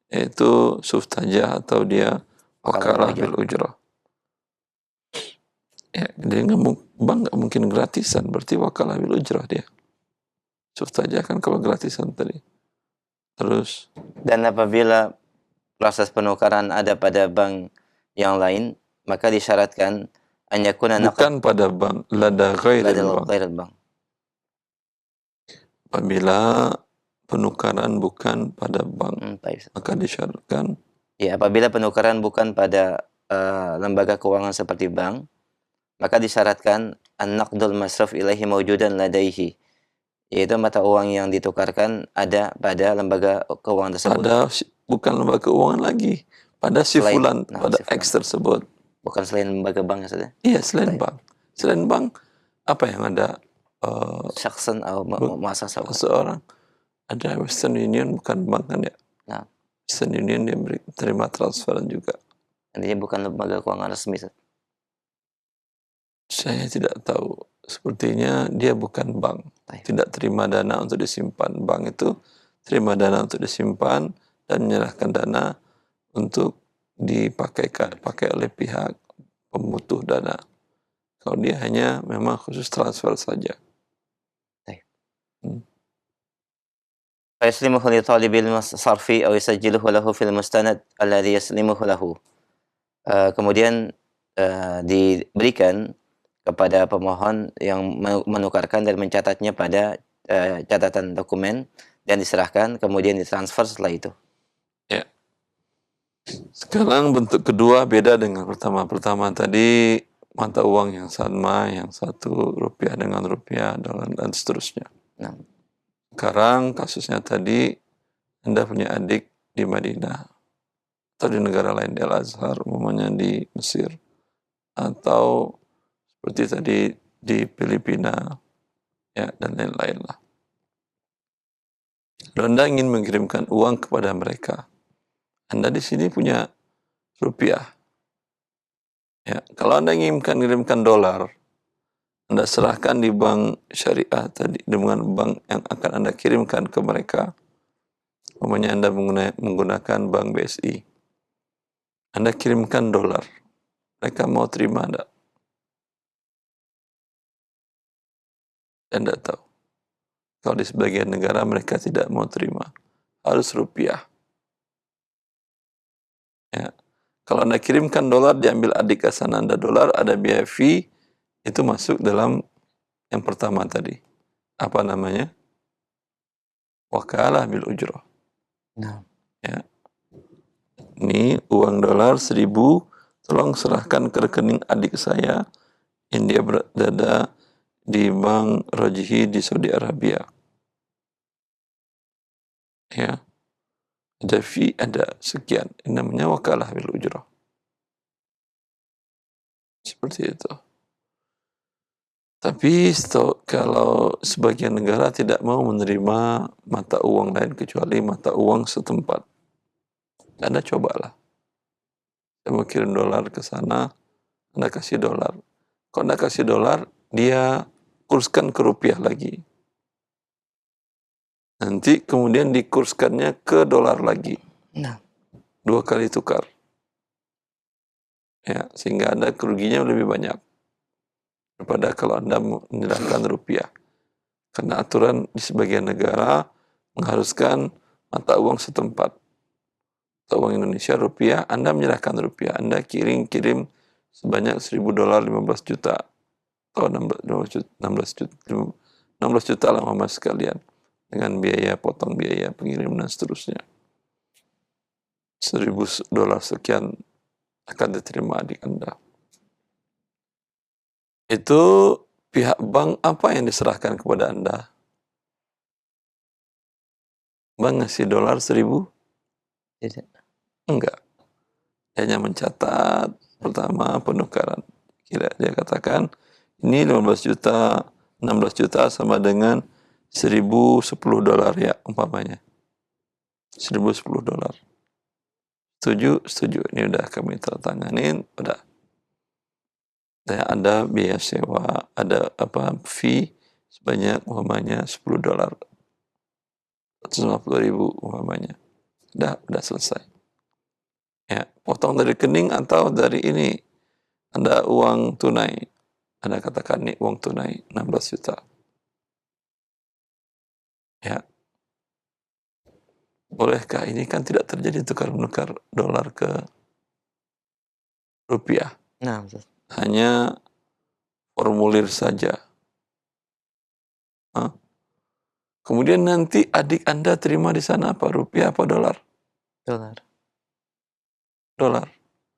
yaitu suftajah atau dia wakalah bil ujrah. Ya, dia bank nggak mungkin gratisan, berarti wakalah bil ujrah dia. Suftajah kan kalau gratisan tadi. Terus Dan apabila proses penukaran ada pada bank yang lain, maka disyaratkan an yakuna bukan pada bank, lada ghairil bank. Apabila penukaran bukan pada bank, maka disyaratkan ya, apabila penukaran bukan pada lembaga keuangan seperti bank, maka disyaratkan an-naqdul masruf ilaihi mawjudan ladaihi, yaitu mata uang yang ditukarkan ada pada lembaga keuangan tersebut. Bukan lembaga keuangan lagi, pada si fulan, pada X tersebut. Bukan selain lembaga bank ya saudara? Iya, selain bank. Selain bank, apa yang ada? Syaksan atau muasasah. Seorang ada Western Union, bukan bank kan ya? Nah, Western Union dia terima transferan juga. Intinya bukan lembaga keuangan resmi. Saya tidak tahu. Sepertinya dia bukan bank. Tidak terima dana untuk disimpan. Bank itu terima dana untuk disimpan dan menyerahkan dana untuk dipakai oleh pihak pembutuh dana. Kalau dia hanya memang khusus transfer saja. فيسلمه لطالب الصرف أو يسجله له في المستند الذي يسلمه له. Kemudian diberikan kepada pemohon yang menukarkan dan mencatatnya pada catatan dokumen dan diserahkan, kemudian ditransfer setelah itu. Ya. Sekarang bentuk kedua beda dengan pertama. Pertama tadi mata uang yang sama, yang satu rupiah dengan rupiah, dolar dan seterusnya. Nah. Sekarang kasusnya tadi Anda punya adik di Madinah atau di negara lain, di Al-Azhar, umumnya di Mesir, atau seperti tadi di Filipina, ya, dan lain-lain lah. Kalau Anda ingin mengirimkan uang kepada mereka, Anda di sini punya rupiah. Ya, kalau Anda ingin mengirimkan dolar, Anda serahkan di bank syariah tadi dengan bank yang akan Anda kirimkan ke mereka. Umpamanya Anda menggunakan bank BSI. Anda kirimkan dolar. Mereka mau terima enggak? Anda tahu. Kalau di sebagian negara mereka tidak mau terima, harus rupiah. Ya. Kalau Anda kirimkan dolar, diambil adik ke sana Anda dolar, ada biaya fee, itu masuk dalam yang pertama tadi. Apa namanya? Wakalah bil ujrah. Nah, Ya. Ini uang dolar 1.000, tolong serahkan ke rekening adik saya yang dia berada di Bank Rajhi di Saudi Arabia. Ya. Ada fee, ada sekian. Ini namanya wakalah bil ujrah. Seperti itu. Tapi kalau sebagian negara tidak mau menerima mata uang lain kecuali mata uang setempat, Anda cobalah. Saya mau kirim dolar ke sana, Anda kasih dolar. Kalau Anda kasih dolar, dia kurskan ke rupiah lagi. Nanti kemudian dikurskannya ke dolar lagi. nah, 2 kali tukar. Ya, sehingga Anda kerugiannya lebih banyak daripada kalau Anda menyerahkan rupiah. Karena aturan di sebagian negara mengharuskan mata uang setempat. Mata uang Indonesia rupiah, Anda menyerahkan rupiah. Anda kirim sebanyak $1.000 15 juta. Atau 16 juta lah Mama sekalian. Dengan biaya potong biaya pengirim dan seterusnya. $1.000 sekian akan diterima adik Anda. Itu pihak bank apa yang diserahkan kepada Anda? Bank ngasih dolar 1.000? tidak. Enggak. Dia hanya mencatat pertama penukaran. Kira dia katakan ini 15 juta, 16 juta sama dengan $1.010 ya umpamanya. $1.010. Setuju? Setuju. Ini udah kami tandatanganin, udah. Dan ada biaya sewa, ada fee sebanyak umpamanya $10. 150.000 umpamanya. Udah selesai. Ya, potong dari rekening atau dari ini Anda uang tunai. Anda katakan ini uang tunai 16 juta. Ya. Bolehkah ini kan tidak terjadi tukar-menukar dolar ke rupiah. Nah, Ustaz. Hanya formulir saja. Hah? Kemudian nanti adik Anda terima di sana apa? Rupiah apa dolar? Dolar. Dolar.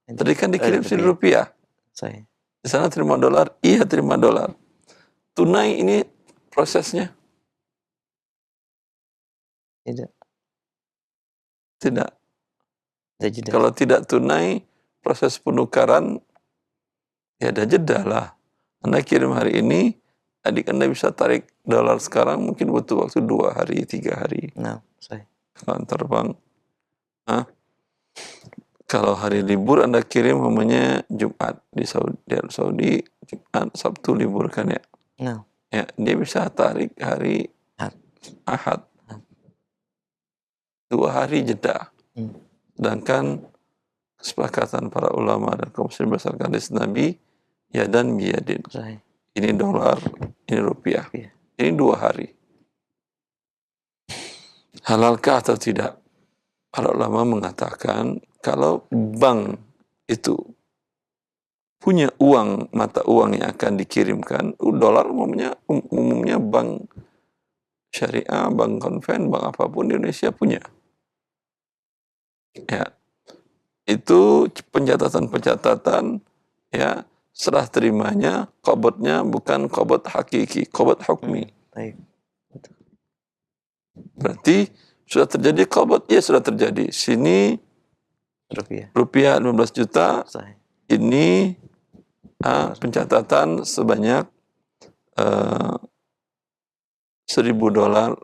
Tadi kan dikirim sini Rupiah. rupiah. Saya. Di sana terima dolar? Iya terima dolar. Tunai ini prosesnya? Tidak. Tidak. Ada jeda. Kalau tidak tunai, proses penukaran, ya ada jeda lah. Anda kirim hari ini, adik Anda bisa tarik dolar sekarang, mungkin butuh waktu 2 hari, 3 hari. Nah, saya. Kalau terbang. Hah? Kalau hari libur Anda kirim namanya Jumat di Saudi, Jumat, Sabtu libur kan ya. Nah, Ya, dia bisa tarik hari Ahad. 2 hari jeda. Sedangkan kesepakatan para ulama dan kaum muslimin berdasarkan hadis Nabi, yadan biyadin. saya. Ini dolar, ini rupiah. Rupiah. Ini 2 hari. Halalkah atau tidak? Para ulama mengatakan kalau bank itu punya uang, mata uang yang akan dikirimkan, dolar umumnya bank syariah, bank konven, bank apapun di Indonesia punya. Ya. Itu pencatatan ya, serah terimanya, qabadnya bukan qabad hakiki, qabad hukmi. Baik. Berarti sudah terjadi qabad? Ya sudah terjadi. Sini rupiah 15 juta, Saya. ini pencatatan sebanyak $1.000, $1.010,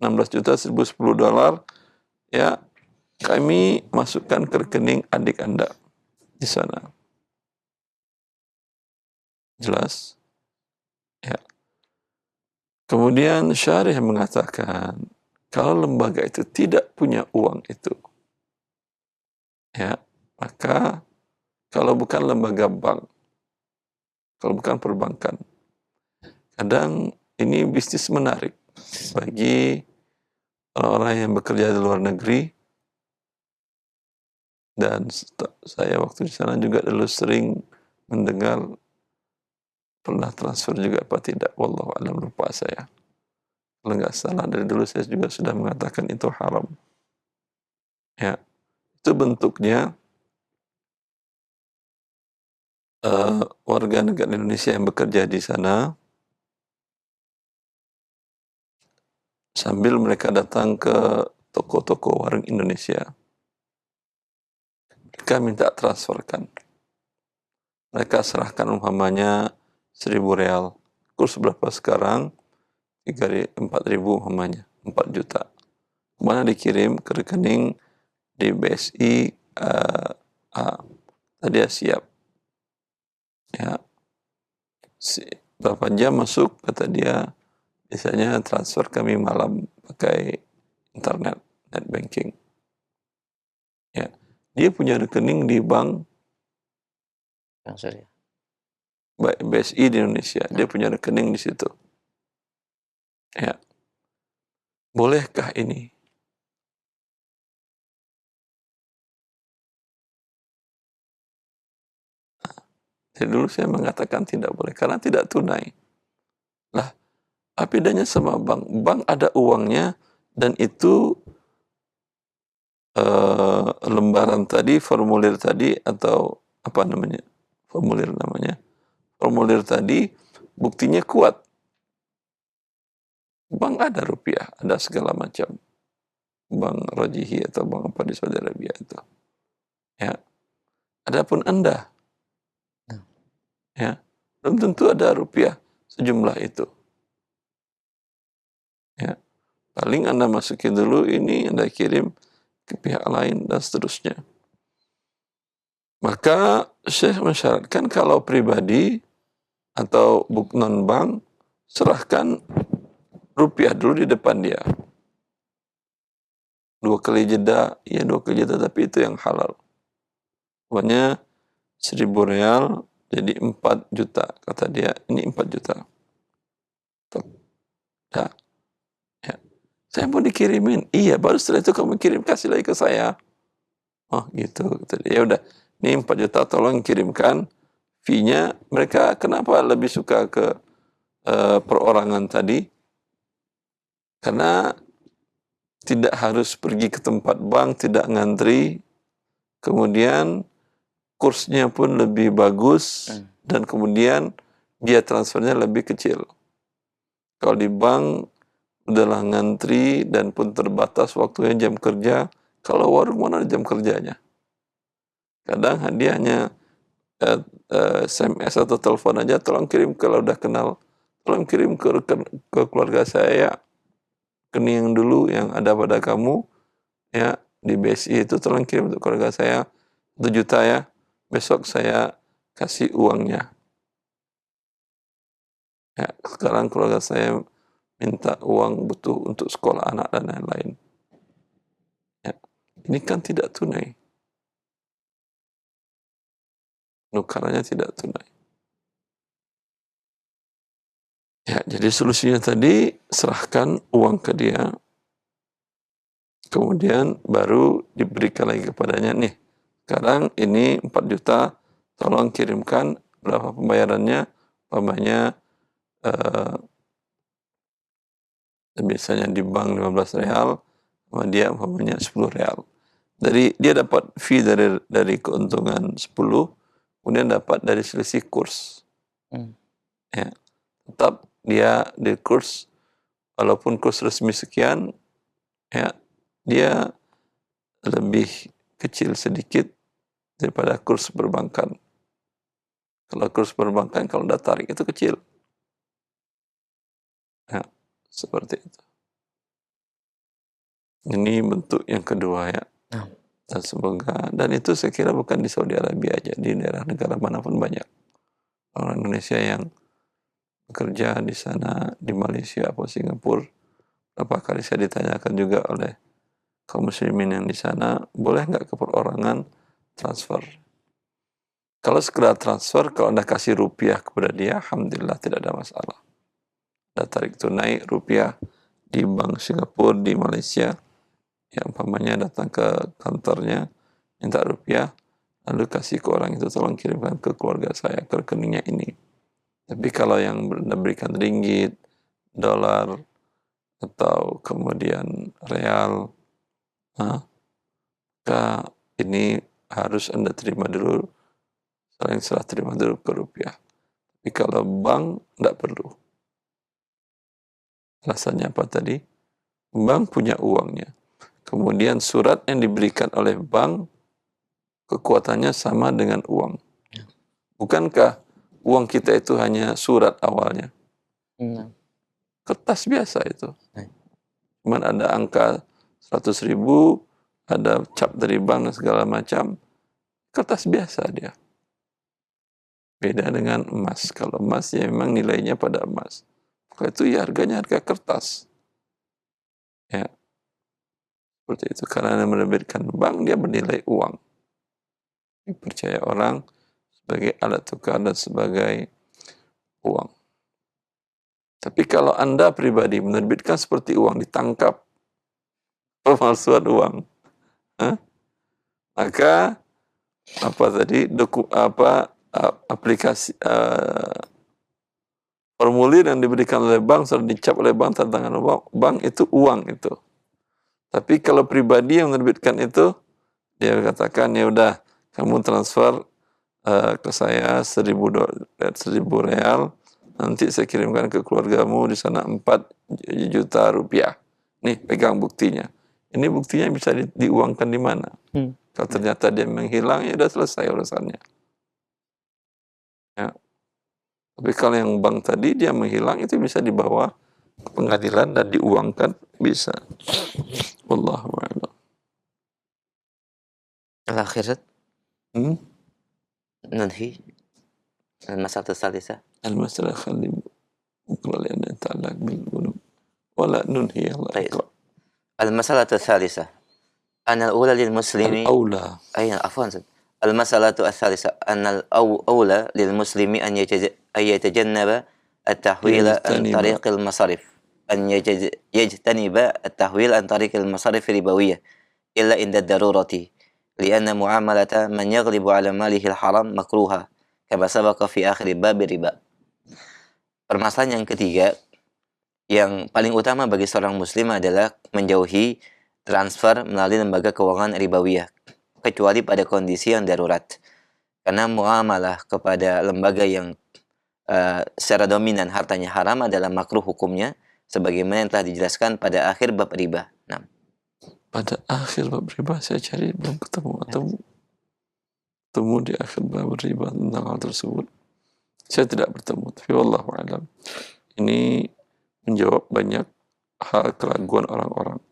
16 juta, $1.010, ya, kami masukkan ke rekening adik Anda di sana. Jelas? Ya. Kemudian syarih mengatakan, kalau lembaga itu tidak punya uang itu, ya, maka kalau bukan lembaga bank, kalau bukan perbankan, Kadang ini bisnis menarik bagi orang-orang yang bekerja di luar negeri, dan saya waktu di sana juga dulu sering mendengar pernah transfer juga apa tidak, wallahu alam, lupa saya. Kalau nggak salah dari dulu saya juga sudah mengatakan itu haram. Ya, itu bentuknya warga negara Indonesia yang bekerja di sana sambil mereka datang ke toko-toko warung Indonesia. Mereka minta transferkan. Mereka serahkan umpamanya 1.000 real. Kurs berapa sekarang? 4.000 umpamanya, 4 juta. Kemana dikirim? Ke rekening di BSI tadi ya, siap. Ya, berapa jam masuk? Kata dia, biasanya transfer kami malam pakai internet, net banking. Ya, dia punya rekening di bank BSI di Indonesia. Dia punya rekening di situ. Ya, bolehkah ini? Jadi dulu saya mengatakan tidak boleh karena tidak tunai. Lah, apa bedanya sama bank? Bank ada uangnya dan itu lembaran tadi, formulir tadi, atau apa namanya? Formulir tadi buktinya kuat. Bank ada rupiah, ada segala macam. Bank Rajihi atau bank apa di Saudi Arabia itu. Ya. Adapun Anda, ya, belum tentu ada rupiah sejumlah itu. Ya. Paling Anda masukin dulu ini, Anda kirim ke pihak lain dan seterusnya. Maka Syekh mensyaratkan kalau pribadi atau non bank, serahkan rupiah dulu di depan dia. 2 kali jeda, ya 2 kali jeda, tapi itu yang halal. Pokoknya 1.000 real jadi 4 juta. Kata dia, ini 4 juta. Dah. Ya. Saya mau dikirimin. Iya, baru setelah itu kamu kirim, kasih lagi ke saya. Oh gitu. Ya udah, ini 4 juta tolong kirimkan. Fee-nya, mereka kenapa lebih suka ke perorangan tadi? Karena tidak harus pergi ke tempat bank, tidak ngantri, kemudian kursnya pun lebih bagus, dan kemudian biaya transfernya lebih kecil. Kalau di bank udahlah ngantri dan pun terbatas waktunya, jam kerja. Kalau warung mana jam kerjanya? Kadang hadiahnya SMS atau telepon aja, tolong kirim kalau udah kenal, tolong kirim ke keluarga saya rekening dulu yang ada pada kamu, ya, di BSI itu, tolong kirim untuk keluarga saya 1 juta ya, besok saya kasih uangnya. Ya, sekarang keluarga saya minta uang butuh untuk sekolah anak dan lain-lain. Ya, ini kan tidak tunai. Nukarannya tidak tunai. Ya, jadi solusinya tadi, serahkan uang ke dia, kemudian baru diberikan lagi kepadanya, nih, sekarang ini 4 juta, tolong kirimkan berapa pembayarannya, umpamanya biasanya di bank 15 real, sama dia umpamanya 10 real. Dari dia dapat fee dari keuntungan 10, kemudian dapat dari selisih kurs. Ya, tetap dia di kurs, walaupun kurs resmi sekian, ya, dia lebih kecil sedikit daripada kurs perbankan. Kalau kurs perbankan, kalau udah tarik itu kecil. Ya, seperti itu. Ini bentuk yang kedua, ya. Dan semoga, dan itu saya kira bukan di Saudi Arabia aja, di daerah negara manapun banyak orang Indonesia yang bekerja di sana, di Malaysia atau Singapura. Berapa kali saya ditanyakan juga oleh kaum muslimin yang di sana, boleh nggak ke perorangan transfer? Kalau sekedar transfer, kalau Anda kasih rupiah kepada dia, alhamdulillah tidak ada masalah. Anda tarik tunai rupiah di bank Singapura, di Malaysia, yang umpamanya datang ke kantornya, minta rupiah, lalu kasih ke orang itu, tolong kirimkan ke keluarga saya ke rekeningnya ini. Tapi kalau yang berikan ringgit, dolar, atau kemudian real, maka ini harus Anda terima dulu, setelah terima dulu ke rupiah. Tapi kalau bank, tidak perlu. Alasannya apa tadi? Bank punya uangnya. Kemudian surat yang diberikan oleh bank, kekuatannya sama dengan uang. Bukankah uang kita itu hanya surat awalnya? Kertas biasa itu. Cuman ada angka 100.000, ada cap dari bank dan segala macam. Kertas biasa dia. Beda dengan emas. Kalau emas ya memang nilainya pada emas. Kalau itu ya harganya harga kertas. Ya. Seperti itu. Karena menerbitkan bank, dia bernilai uang. Dipercaya orang sebagai alat tukar dan sebagai uang. Tapi kalau Anda pribadi menerbitkan seperti uang, ditangkap pemalsuan uang, maka apa tadi aplikasi formulir yang diberikan oleh bank sudah dicap oleh bank, tantangan bank itu uang itu. Tapi kalau pribadi yang menerbitkan itu, dia katakan ya udah kamu transfer ke saya 1.000 real, nanti saya kirimkan ke keluargamu di sana 4 juta rupiah. Nih pegang buktinya. Ini buktinya bisa diuangkan di mana? Kalau ternyata dia menghilang, ya sudah selesai urusannya. Ya. Tapi kalau yang bank tadi dia menghilang, itu bisa dibawa ke pengadilan dan diuangkan, bisa. Wallahu a'lam. الآخرة ننهي المسألة الثالثة. المسألة خلي بكرة لأن يتعلق بالقلوب ولا ننهي. الله طيب. يقرأ. المسألة الثالثة أن الأولى للمسلم الأولى. أي عفوا المسألة الثالثة أن الأولى للمسلم أن يتجنب التحويل عن طريق المصارف، أن يجتنب التحويل عن طريق المصارف الربوية إلا عند الضرورة، لأن معاملة من يغلب على ماله الحرام مكروهة كما سبق في آخر باب الربا. Permasalahan yang ketiga, yang paling utama bagi seorang muslim adalah menjauhi transfer melalui lembaga keuangan ribawiyah, kecuali pada kondisi yang darurat. Karena muamalah kepada lembaga yang secara dominan hartanya haram adalah makruh hukumnya, sebagaimana yang telah dijelaskan pada akhir bab riba. Nah. Pada akhir bab riba saya cari belum ketemu, atau ketemu di akhir bab riba tentang hal tersebut. Saya tidak bertemu, tapi wallahu a'lam. Ini menjawab banyak hal keraguan orang-orang.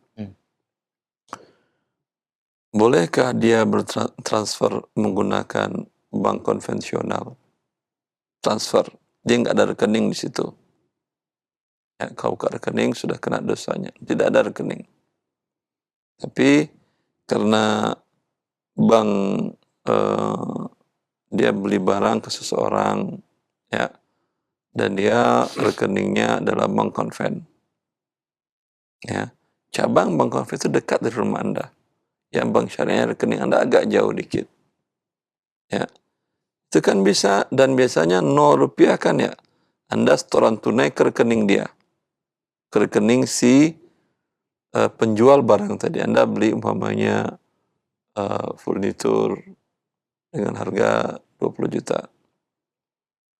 Bolehkah dia bertransfer menggunakan bank konvensional? Transfer, dia nggak ada rekening di situ. Ya, kalau buka rekening sudah kena dosanya. Tidak ada rekening. Tapi karena bank dia beli barang ke seseorang, ya, dan dia rekeningnya adalah bank konven. Ya, cabang bank konven itu dekat dari rumah Anda. Yang bank syariah rekening Anda agak jauh dikit. Ya. Itu kan bisa, dan biasanya 0 rupiah kan ya. Anda setoran tunai ke rekening dia. Ke rekening si penjual barang tadi. Anda beli umpamanya furnitur dengan harga 20 juta.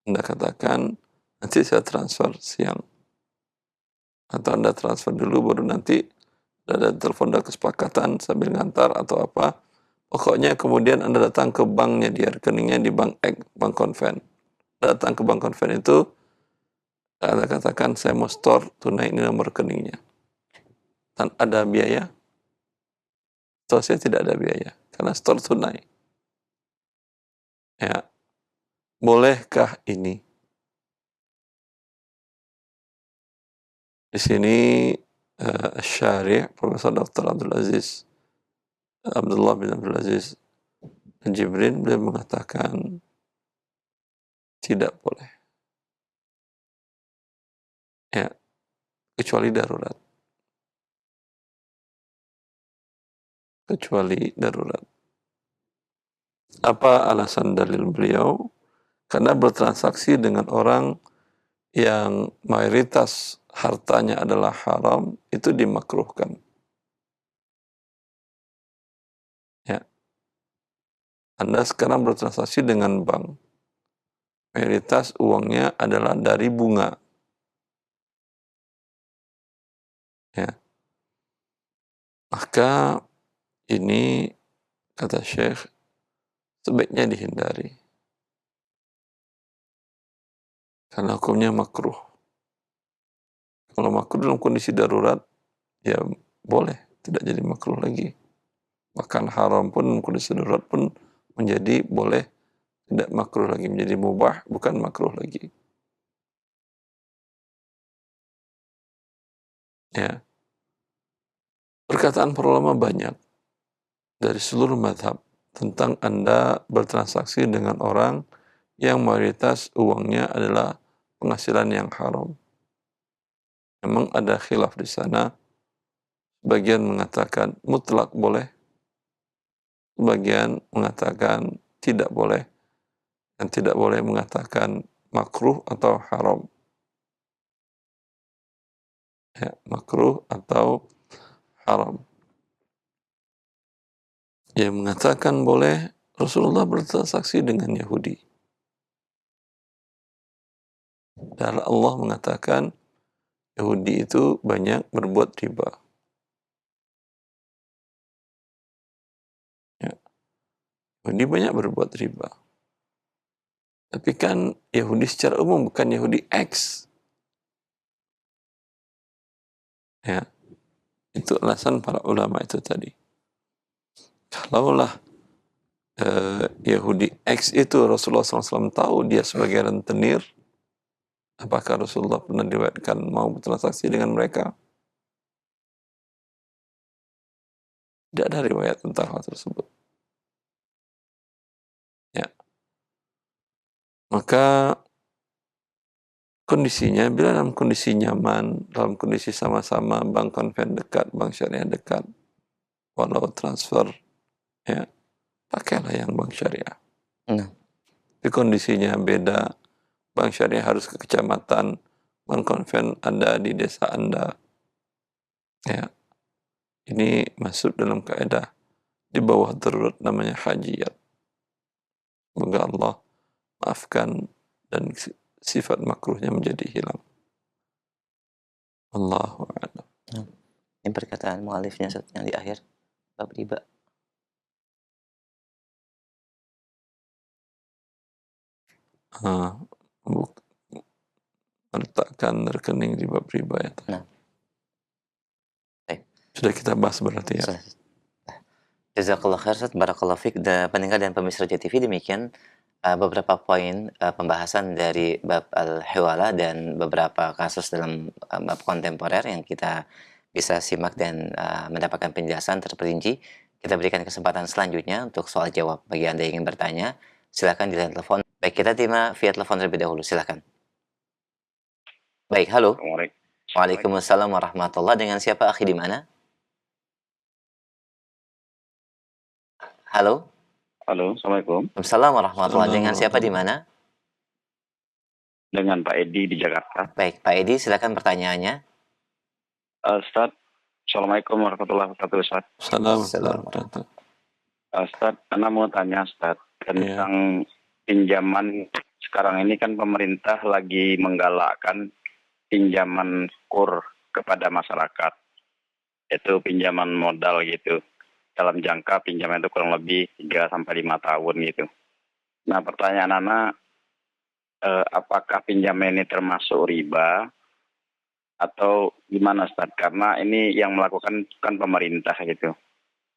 Anda katakan, nanti saya transfer siang. Atau Anda transfer dulu, baru nanti ada telepon, ada kesepakatan sambil ngantar atau apa. Pokoknya kemudian Anda datang ke banknya dia, rekeningnya di bank X, bank konven. Datang ke bank konven itu, Anda katakan saya mau store tunai, ini nomor rekeningnya. Dan ada biaya? Atau saya tidak ada biaya, karena store tunai. Ya, bolehkah ini? Di sini Syarih, Profesor Dr. Abdullah bin Abdul Aziz Jibrin, beliau mengatakan tidak boleh. Ya, kecuali darurat. Kecuali darurat. Apa alasan dalil beliau? Karena bertransaksi dengan orang yang mayoritas hartanya adalah haram, itu dimakruhkan. Ya. Anda sekarang bertransaksi dengan bank. Mayoritas uangnya adalah dari bunga. Ya. Maka ini, kata Syekh, sebaiknya dihindari. Karena hukumnya makruh. Kalau makruh dalam kondisi darurat, ya boleh, tidak jadi makruh lagi. Bahkan haram pun dalam kondisi darurat pun menjadi boleh, tidak makruh lagi, menjadi mubah, bukan makruh lagi. Ya. Perkataan para ulama banyak dari seluruh mazhab tentang Anda bertransaksi dengan orang yang mayoritas uangnya adalah penghasilan yang haram. Memang ada khilaf di sana. Sebagian mengatakan mutlak boleh, sebagian mengatakan tidak boleh, dan tidak boleh mengatakan makruh atau haram. Ya, makruh atau haram. Yang mengatakan boleh, Rasulullah bertransaksi dengan Yahudi. Dan Allah mengatakan Yahudi itu banyak berbuat riba. Ya, Yahudi banyak berbuat riba. Tapi kan Yahudi secara umum, bukan Yahudi X. Ya, itu alasan para ulama itu tadi. Kalaulah Yahudi X itu Rasulullah SAW tahu dia sebagai rentenir, apakah Rasulullah pernah diriwayatkan mau bertransaksi dengan mereka? Tidak ada riwayat tentang hal tersebut. Ya. Maka kondisinya, bila dalam kondisi nyaman, dalam kondisi sama-sama bank konven dekat, bank syariah dekat, walau transfer, ya, pakailah yang bank syariah. Nah, Tapi kondisinya beda, bank syariah harus ke kecamatan, bank konven ada di desa Anda. Ya, ini masuk dalam kaidah di bawah darurat namanya hajiyat. Semoga Allah maafkan dan sifat makruhnya menjadi hilang. Allahu a'lam. ini perkataan mu'alifnya Ustaz, yang di akhir bab riba. Meletakkan rekening riba ya. Nah, baik. Sudah kita bahas berarti ya. Sudah. Jazakallah khair Ustaz, barakallahu fiik. Pendengar dan pemirsa Raja TV, demikian beberapa poin pembahasan dari bab al-hiwala dan beberapa kasus dalam bab kontemporer yang kita bisa simak dan mendapatkan penjelasan terperinci. Kita berikan kesempatan selanjutnya untuk soal jawab bagi Anda yang ingin bertanya. Silakan di line telepon. Baik, kita terima via telepon terlebih dahulu. Silakan. Baik, halo. Waalaikumsalam warahmatullahi. Dengan siapa akhi di mana? Halo. Halo, Assalamualaikum. Waalaikumsalam warahmatullahi. Dengan siapa di mana? Dengan Pak Edi di Jakarta. Baik, Pak Edi, silakan pertanyaannya. Ustaz, Assalamualaikum warahmatullahi wabarakatuh, Ustaz. Assalamualaikum. Ustaz, Anda mau tanya, Ustaz, tentang pinjaman. Sekarang ini kan pemerintah lagi menggalakkan pinjaman kur kepada masyarakat. Itu pinjaman modal gitu. Dalam jangka pinjaman itu kurang lebih 3-5 tahun gitu. Nah, pertanyaan Anda, apakah pinjaman ini termasuk riba atau gimana, Ustaz? Karena ini yang melakukan kan pemerintah gitu.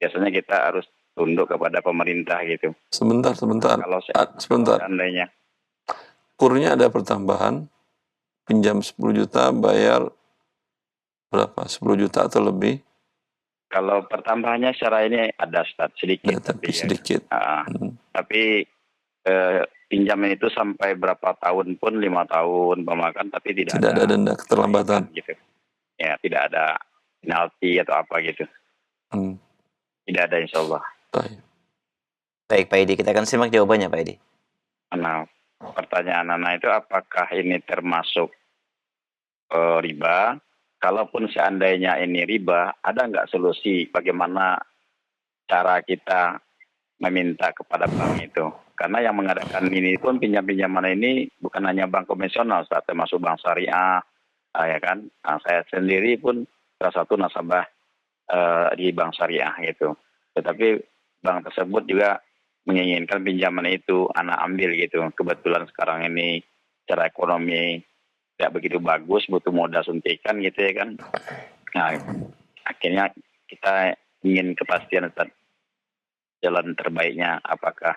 Biasanya kita harus tunduk kepada pemerintah gitu. Sebentar. Kalau Sebentar. Seandainya Kurnya ada pertambahan, pinjam 10 juta, bayar berapa? 10 juta atau lebih? kalau pertambahannya secara ini ada, Ustaz, sedikit. Ya, tapi ya. sedikit. Tapi pinjaman itu sampai berapa tahun pun, 5 tahun, pemakan, tapi tidak ada denda keterlambatan. Gitu. ya tidak ada penalti atau apa gitu. Hmm. Tidak ada insya Allah. Baik. Baik Pak Edi, kita akan simak jawabannya Pak Edi. Nah, pertanyaan Nana itu apakah ini termasuk riba? Kalaupun seandainya ini riba, ada nggak solusi bagaimana cara kita meminta kepada bank itu? Karena yang mengadakan ini pun pinjam-pinjaman ini bukan hanya bank konvensional, termasuk bank syariah, ya kan? Nah, saya sendiri pun salah satu nasabah di bank syariah gitu. Tetapi bank tersebut juga menginginkan pinjaman itu anak ambil gitu. Kebetulan sekarang ini secara ekonomi tidak begitu bagus, butuh modal suntikan gitu ya kan. Nah, akhirnya kita ingin kepastian Ustaz, jalan terbaiknya apakah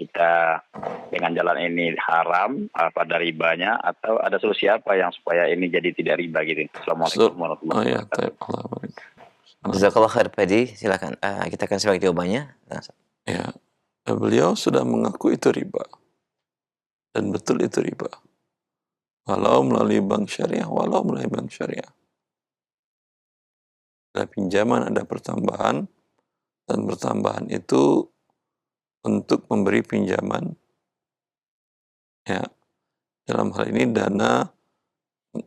kita dengan jalan ini haram pada ribanya atau ada solusi apa yang supaya ini jadi tidak riba gitu. Assalamualaikum warahmatullahi ya, wabarakatuh. Allah. Jazakallah khair Pak Edi, silakan. Kita akan simak jawabannya. Ya, beliau sudah mengaku itu riba. Dan betul itu riba. Walau melalui bank syariah, walau melalui bank syariah. Ada pinjaman, ada pertambahan, dan pertambahan itu untuk memberi pinjaman. Ya, dalam hal ini dana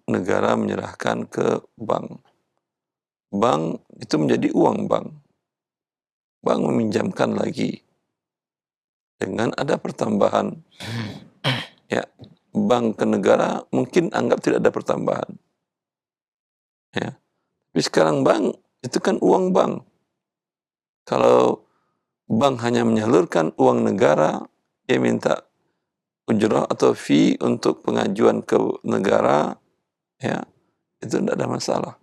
negara menyerahkan ke bank. Bank itu menjadi uang bank. Bank meminjamkan lagi dengan ada pertambahan. Ya, bank ke negara mungkin anggap tidak ada pertambahan. Ya, tapi sekarang bank itu kan uang bank. Kalau bank hanya menyalurkan uang negara, dia minta ujrah atau fee untuk pengajuan ke negara, ya, itu tidak ada masalah.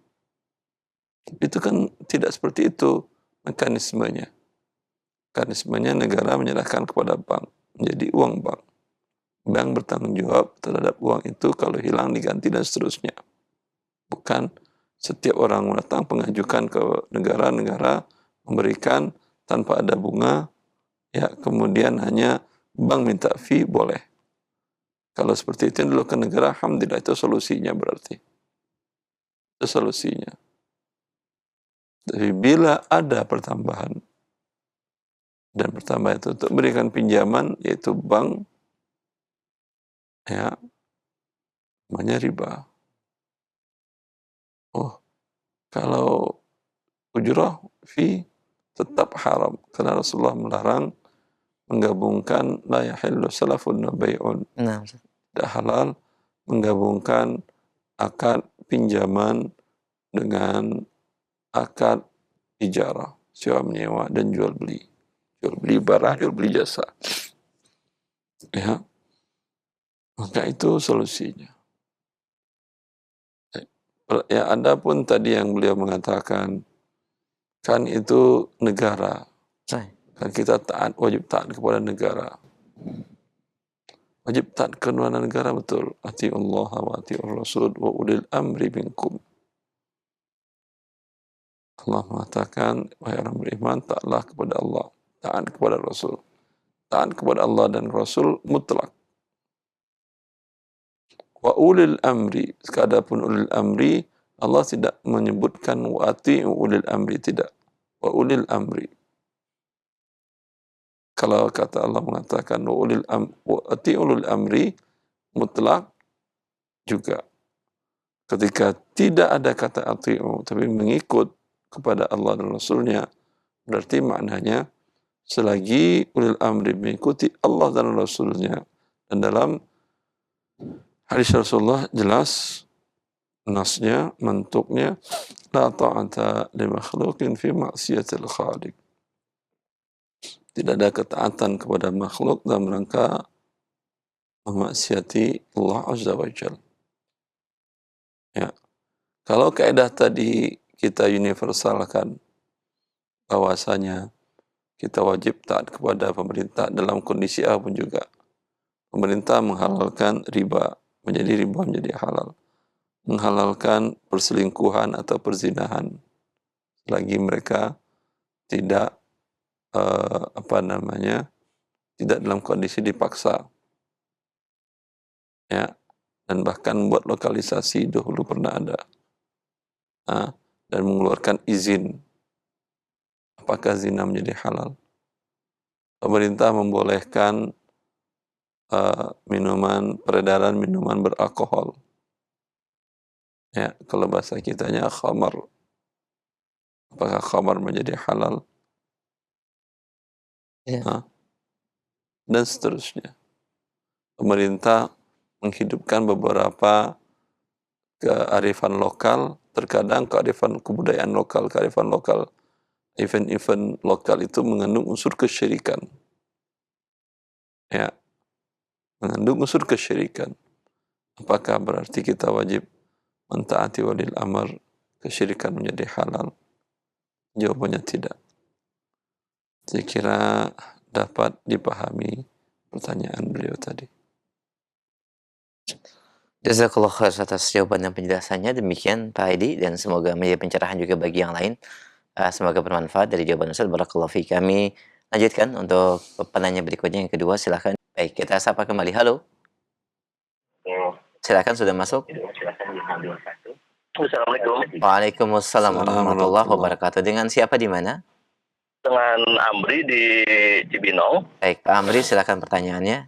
Itu kan tidak seperti itu mekanismenya. Mekanismenya negara menyerahkan kepada bank, menjadi uang bank. Bank bertanggung jawab terhadap uang itu, kalau hilang diganti dan seterusnya. Bukan setiap orang datang pengajukan ke negara memberikan tanpa ada bunga, ya kemudian hanya bank minta fee boleh. Kalau seperti itu dulu ke negara, alhamdulillah itu solusinya berarti. Itu solusinya. Tapi bila ada pertambahan, dan pertambahan itu untuk memberikan pinjaman, yaitu bank, ya, namanya riba. Oh, kalau ujrah, fee, tetap haram. Karena Rasulullah melarang menggabungkan la yahillu salafun wa bai'un. Nah, Tidak halal menggabungkan akad pinjaman dengan akad ijarah, sewa menyewa dan jual beli. Jual beli barang, jual beli jasa. Ya. Maka itu solusinya. Ya, ada pun tadi yang beliau mengatakan, kan itu negara. Kan kita taat, wajib taat kepada negara. Wajib taat kepada negara, betul. Ati'ullah wa ati'ur rasul wa ulil amri minkum. Allah mengatakan, wahai orang beriman, taatlah kepada Allah, taat kepada Rasul. Taat kepada Allah dan Rasul mutlak. Wa ulil amri, sekadapun ulil amri, Allah tidak menyebutkan wa ati'u ulil amri, tidak. Wa ulil amri. Kalau kata Allah mengatakan wa ati'u ulil amri, mutlak juga. Ketika tidak ada kata ati'u, tapi mengikut kepada Allah dan Rasulnya, berarti maknanya selagi ulil amri mengikuti Allah dan Rasulnya. Dan dalam hadis Rasulullah jelas nasnya, mantuknya, la ta'ata li makhluqin fi maksiatil khaliq. Tidak ada ketaatan kepada makhluk dalam rangka memaksiati Allah Azza wa Jalla. Ya. Kalau kaidah tadi kita universalkan, bahwasanya kita wajib taat kepada pemerintah dalam kondisi apapun juga. Pemerintah menghalalkan riba, menjadi halal. Menghalalkan perselingkuhan atau perzinahan, selagi mereka tidak tidak dalam kondisi dipaksa. Ya. Dan bahkan buat lokalisasi dahulu pernah ada. dan mengeluarkan izin. Apakah zina menjadi halal? Pemerintah membolehkan peredaran minuman beralkohol. Ya, kalau bahasa kitanya khamar. Apakah khamar menjadi halal? Ya. Dan seterusnya. Pemerintah menghidupkan beberapa kearifan lokal, terkadang kebudayaan lokal, kearifan lokal, event-event lokal itu mengandung unsur kesyirikan. Ya, mengandung unsur kesyirikan. Apakah berarti kita wajib mentaati walil amr, kesyirikan menjadi halal? Jawabannya tidak. Saya kira dapat dipahami pertanyaan beliau tadi. Jazakallah khair atas jawaban dan penjelasannya. Demikian Pak Edi, dan semoga menjadi pencerahan juga bagi yang lain. Semoga bermanfaat dari jawaban Ustaz. Barakallahu fi. Kami lanjutkan untuk penanya berikutnya yang kedua, silahkan. Baik, kita sapa kembali. Halo. Silakan, sudah masuk. Assalamualaikum. Waalaikumsalam warahmatullahi wabarakatuh. Dengan siapa di mana? Dengan Amri di Cibinong. Baik, Pak Amri, silakan pertanyaannya.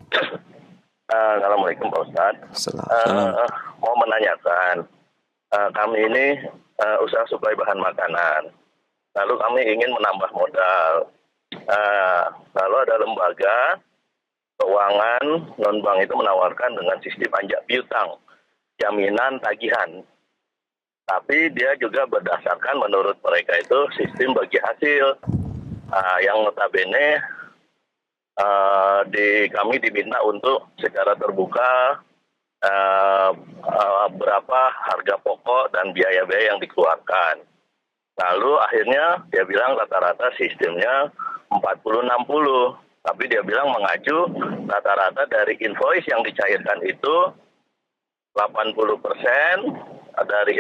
Assalamualaikum Pak Ustadz. Mau menanyakan, kami ini usaha suplai bahan makanan. Lalu kami ingin menambah modal. Lalu ada lembaga keuangan non-bank itu menawarkan dengan sistem anjak piutang, jaminan tagihan. Tapi dia juga berdasarkan menurut mereka itu sistem bagi hasil. Yang notabene kami diminta untuk secara terbuka berapa harga pokok dan biaya-biaya yang dikeluarkan. Lalu akhirnya dia bilang rata-rata sistemnya 40-60. Tapi dia bilang mengacu rata-rata dari invoice yang dicairkan itu 80% dari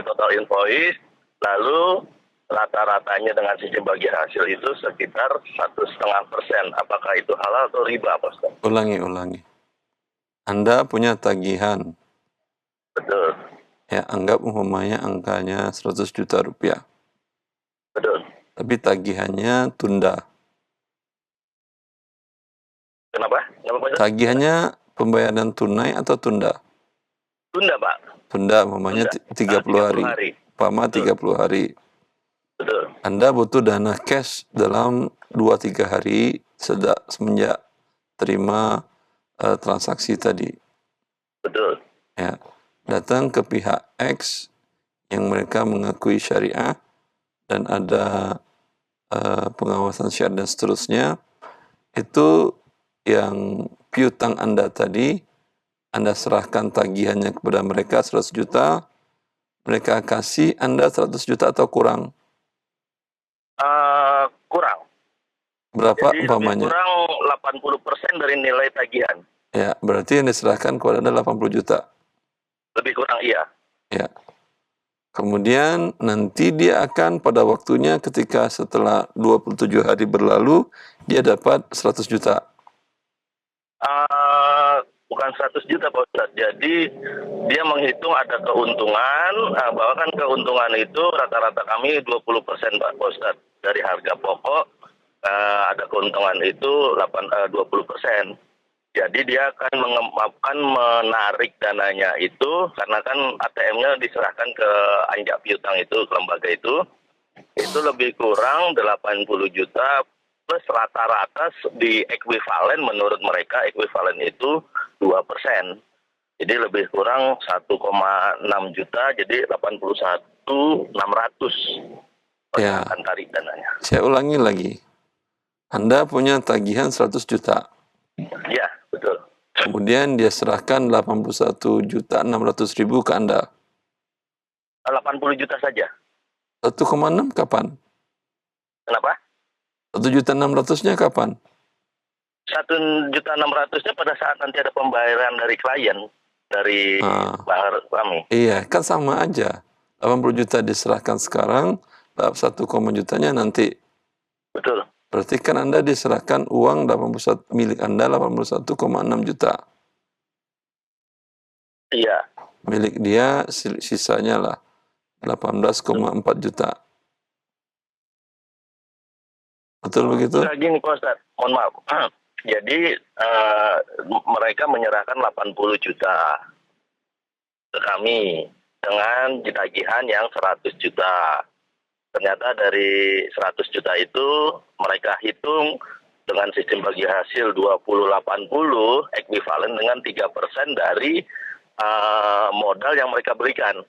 total invoice, lalu rata-ratanya dengan sistem bagi hasil itu sekitar 1,5%. Apakah itu halal atau riba, Pak Ustaz? Ulangi. Anda punya tagihan. Betul. Ya, anggap umpamanya angkanya 100 juta rupiah. Betul. Tapi tagihannya tunda. Kenapa? Tagihannya pembayaran tunai atau tunda? Tunda, Pak. Tunda, umpamanya 30 hari. Umpama 30 hari. Betul. Anda butuh dana cash dalam 2-3 hari semenjak terima transaksi tadi. Betul. Ya, datang ke pihak X yang mereka mengakui syariah dan ada pengawasan syariah dan seterusnya. Itu yang piutang Anda tadi, Anda serahkan tagihannya kepada mereka 100 juta, mereka kasih Anda 100 juta atau kurang? Kurang. Berapa Jadi umpamanya? kurang 80% dari nilai tagihan. Ya, berarti yang diserahkan kepada Anda 80 juta. Lebih kurang, iya. Ya. Kemudian nanti dia akan pada waktunya ketika setelah 27 hari berlalu, dia dapat 100 juta. Bukan 100 juta Pak Ustadz. Jadi dia menghitung ada keuntungan, bahwa kan keuntungan itu rata-rata kami 20% Pak Ustadz. Dari harga pokok ada keuntungan itu 20%. Jadi dia akan menarik dananya itu, karena kan ATM-nya diserahkan ke anjak piutang itu, ke lembaga itu lebih kurang 80 juta plus rata-rata di ekuivalen, menurut mereka ekuivalen itu 2%. Jadi lebih kurang 1,6 juta, jadi 81.600 Ya. akan tarik dananya. Saya ulangi lagi. Anda punya tagihan 100 juta. Ya, betul. Kemudian dia serahkan 81.600.000 ke Anda. 80 juta saja. 1,6 kapan? Kenapa? 1.600.000-nya kapan? 1.600.000-nya pada saat nanti ada pembayaran dari klien, dari bahar kami. Iya, kan sama aja. 80 juta diserahkan sekarang, 1, jutanya nanti. Betul. Berarti kan Anda diserahkan uang 81, milik Anda 81,6 juta. Iya. Milik dia sisanya lah 18,4 juta. Betul begitu? Enggak, gini Pak Ustadz, mohon maaf. Jadi mereka menyerahkan 80 juta ke kami dengan tagihan yang 100 juta. Ternyata dari 100 juta itu mereka hitung dengan sistem bagi hasil 20-80 ekuivalen dengan 3% dari modal yang mereka berikan.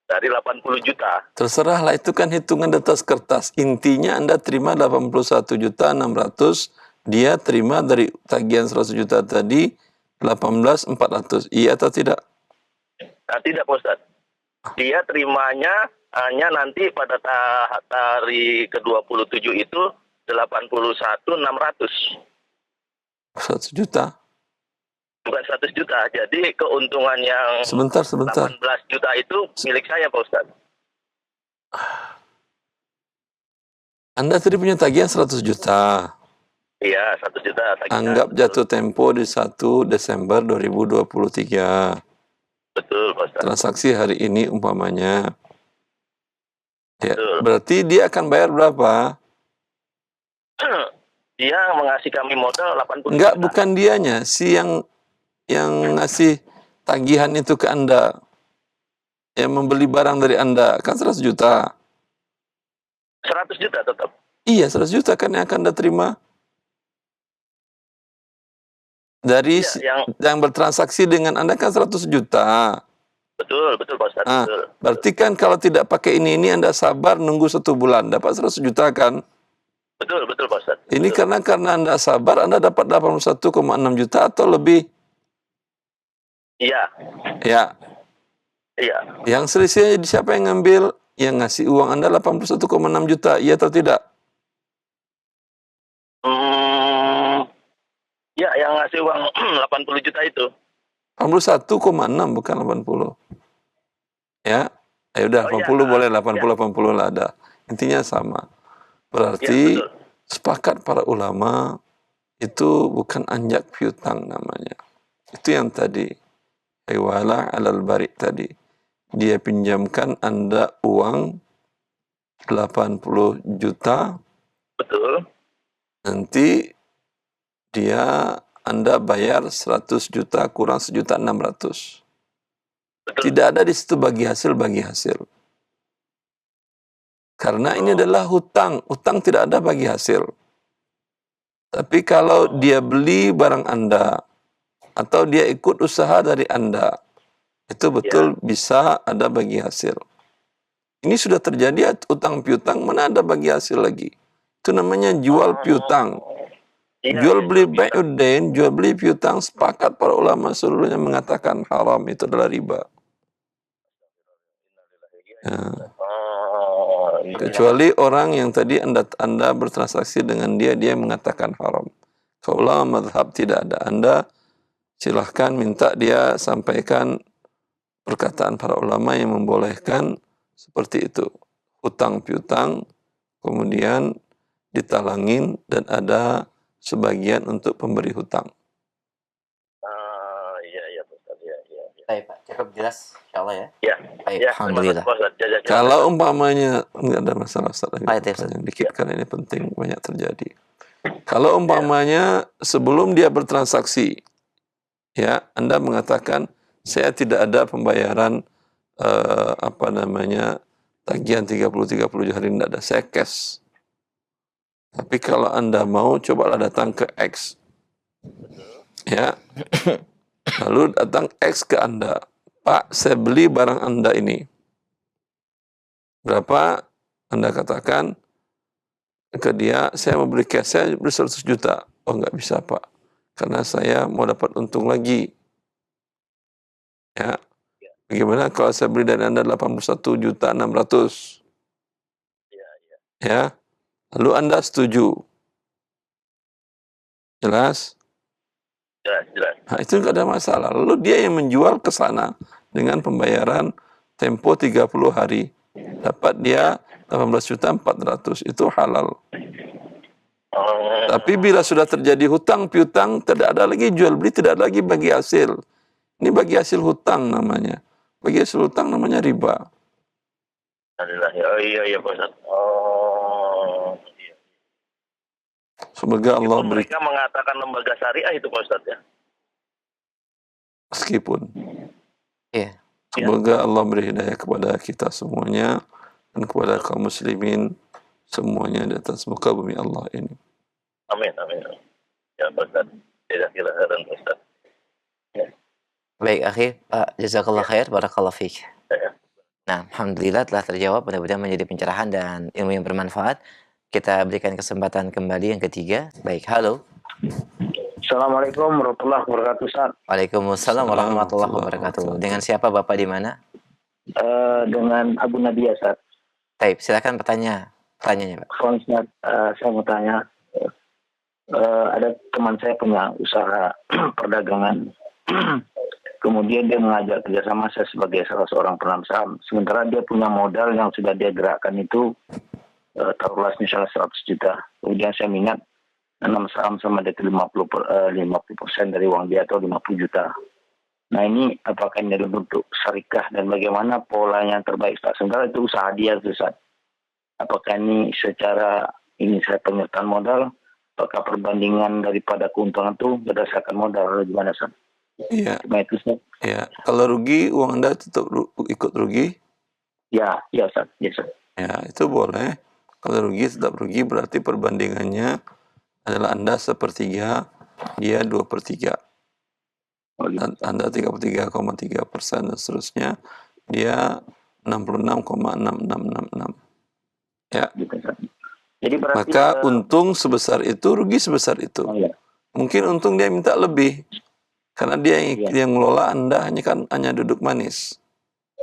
Dari 80 juta. Terserahlah, itu kan hitungan di atas kertas. Intinya Anda terima 81.600.000, dia terima dari tagihan 100 juta tadi 18.400. Iya atau tidak? Nah, tidak Pak Ustadz. Dia terimanya hanya nanti pada hari ke-27 itu 81.600. 100 juta. Bukan 100 juta. Jadi keuntungan yang Sebentar. 18 juta itu milik saya Pak Ustadz. Anda tadi punya tagihan 100 juta. Iya, 1 juta. Tagihan. Anggap jatuh tempo di 1 Desember 2023. Betul Pak Ustadz. Transaksi hari ini umpamanya. Ya, Betul. berarti dia akan bayar berapa? Dia mengasih kami modal 80 Enggak, juta. bukan dianya. Si yang ngasih tagihan itu ke Anda. Yang membeli barang dari Anda. Kan 100 juta. 100 juta tetap. Iya, 100 juta kan yang akan Anda terima. Dari Ya, yang bertransaksi dengan Anda kan 100 juta. Betul Pak Ustadz. Nah, Betul. berarti kan kalau tidak pakai ini Anda sabar nunggu 1 bulan. Dapat 100 juta kan? Betul Pak Ustadz. Ini Betul. karena Anda sabar, Anda dapat 81,6 juta atau lebih. Iya. Ya, Iya. yang selisihnya siapa yang ngambil? Yang ngasih uang Anda 81,6 juta, iya atau tidak? Ya, yang ngasih uang 80 juta itu. 81,6 bukan 80. Ya, ayo udah 80 boleh, 80 lah ada. Intinya sama. Berarti Ya, sepakat para ulama itu bukan anjak piutang namanya. Itu yang tadi. Iwala alal bari tadi. Dia pinjamkan Anda uang 80 juta. Betul. Nanti Anda bayar 100 juta kurang 1.600.000. Betul. Tidak ada di situ bagi hasil. Karena ini adalah hutang. Hutang tidak ada bagi hasil. Tapi kalau dia beli barang Anda, atau dia ikut usaha dari Anda, itu betul bisa ada bagi hasil. Ini sudah terjadi utang piutang, mana ada bagi hasil lagi. Itu namanya jual piutang. Jual beli bai'udain, jual beli piutang, sepakat para ulama seluruhnya mengatakan haram, itu adalah riba. Ya. Kecuali orang yang tadi Anda bertransaksi dengan dia mengatakan haram. Kalau ulama mazhab tidak ada. Anda silahkan minta dia sampaikan perkataan para ulama yang membolehkan seperti itu. Hutang piutang, kemudian ditalangin dan ada sebagian untuk pemberi hutang. Iya, Ustaz. Iya. Baik, Pak. Cukup jelas, insyaallah ya. Ya. Baik, Ya, alhamdulillah. Kalau umpamanya, enggak ada masalah Ustaz, Baik, Ustaz. yang dikit karena ini penting, banyak terjadi. Kalau umpamanya sebelum dia bertransaksi, ya, Anda mengatakan saya tidak ada pembayaran tagihan 30 hari, tidak ada, saya cash. Tapi kalau Anda mau, cobalah datang ke X. Ya. Lalu datang X ke Anda. Pak, saya beli barang Anda ini. Berapa? Anda katakan ke dia, saya mau beli cash, saya beli 100 juta. Oh, nggak bisa Pak. Karena saya mau dapat untung lagi. Ya. Bagaimana kalau saya beli dari Anda 81.600.000? Ya. Lalu Anda setuju. Jelas? Jelas. Nah, itu nggak ada masalah. Lalu dia yang menjual ke sana dengan pembayaran tempo 30 hari. Dapat dia 18.400.000. Itu halal. Tapi bila sudah terjadi hutang piutang, tidak ada lagi jual beli, tidak ada lagi bagi hasil. Ini bagi hasil hutang namanya. Bagi hasil hutang namanya riba. Alhamdulillah. Oh iya Pak Ustadz. Oh iya. Semoga Allah Meskipun beri, mereka mengatakan lembaga syariah itu Pak Ustadz ya. meskipun Iya. semoga Allah beri hidayah kepada kita semuanya dan kepada kaum muslimin semuanya di atas muka bumi Allah ini. Amin. Ya Pak Ustadz. Tidak kira khairan Pak Ustadz. Ya. Baik, akhi, Pak, jazakallah khair, barakallah fiik. Ya. Nah, alhamdulillah telah terjawab, mudah-mudahan menjadi pencerahan dan ilmu yang bermanfaat. Kita berikan kesempatan kembali yang ketiga. Baik, halo. Assalamualaikum warahmatullahi wabarakatuh, Ustaz. Waalaikumsalam warahmatullahi wabarakatuh. Assalamualaikum. Dengan siapa Bapak di mana? Dengan Abu Nadia, Ustaz. Taib, silakan pertanyaannya, Pak. Ustaz, saya mau tanya, ada teman saya punya usaha perdagangan. Kemudian dia mengajak kerjasama saya sebagai salah seorang penanam saham. Sementara dia punya modal yang sudah dia gerakkan itu, taruhlah misalnya 100 juta. Kemudian saya minat nanam saham sama dia 50% dari uang dia atau 50 juta. Nah ini apakah ini dalam bentuk syarikah dan bagaimana pola yang terbaik, Ustaz? Sementara itu usaha dia, Ustaz. Apakah ini secara ini saya penyertaan modal, apakah perbandingan daripada keuntungan itu berdasarkan modal atau gimana, Ustaz? Iya, Cuma itu, Ustaz. iya. Kalau rugi, uang Anda tetap ikut rugi. Ya, Ustaz. Ya, Ustaz. Ya, itu boleh. Kalau rugi, tetap rugi. Berarti perbandingannya adalah Anda sepertiga, dia 2/3. Oh, gitu. Anda 33,3% dan seterusnya. Dia 66,6666. Ya. Gitu, Ustaz. Jadi berarti Maka untung sebesar itu, rugi sebesar itu. oh, ya. Mungkin untung dia minta lebih. Karena dia yang ngelola, Anda hanya duduk manis.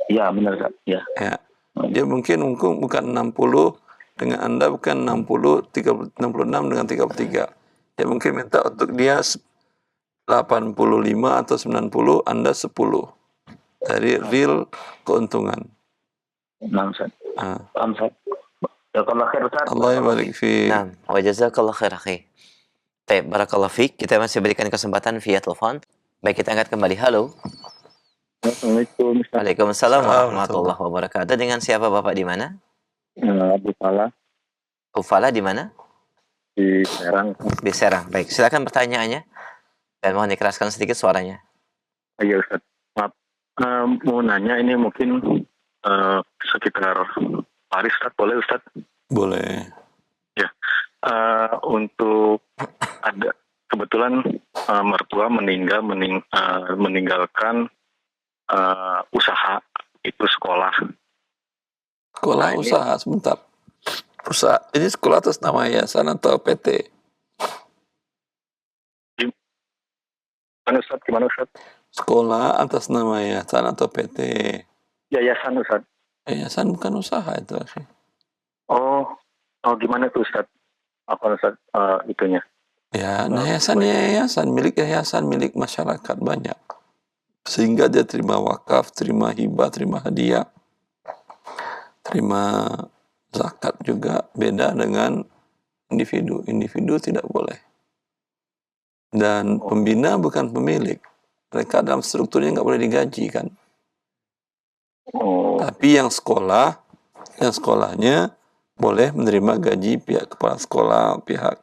Ya, benar, Ustaz. Ya. Ya. Dia mungkin bukan 60 dengan Anda, bukan 66 dengan 33. Dia mungkin minta untuk dia 85 atau 90, Anda 10 dari real keuntungan. Nah, Ustaz. Ah. Paham, Ustaz. Ya, kalau khair, Ustaz. Allah barik fi. Nah, wa jazakallah khair, akhi. Taib, barakallah fiik. Kita masih berikan kesempatan via telepon. Baik, kita angkat kembali. Halo. Assalamualaikum, Ustaz. Waalaikumsalam warahmatullahi wabarakatuh. Dengan siapa Bapak di mana? Abu Fala Ufala di mana? di Serang. Di Serang. Baik, silakan pertanyaannya. Dan mohon dikeraskan sedikit suaranya. Iya, Ustaz. Maaf. Mau nanya ini mungkin sekitar Paris, Ustaz. Boleh, Ustaz? Boleh. Ya. Untuk ada kebetulan mertua meninggalkan usaha itu sekolah. Sekolah Nah, ini- usaha sebentar. Usaha ini sekolah atas nama yayasan atau PT? Gimana, Ustaz? Sekolah atas nama yayasan atau PT? Yayasan, Ustaz. Yayasan bukan usaha itu, akhi. Oh, gimana tuh, Ustaz? Apa, Ustaz, itunya? Ya, yayasan milik masyarakat banyak. Sehingga dia terima wakaf, terima hibah, terima hadiah, terima zakat juga. Beda dengan individu. Individu tidak boleh. Dan pembina bukan pemilik. Mereka dalam strukturnya nggak boleh digaji kan. Oh, Tapi yang sekolahnya boleh menerima gaji pihak kepala sekolah, pihak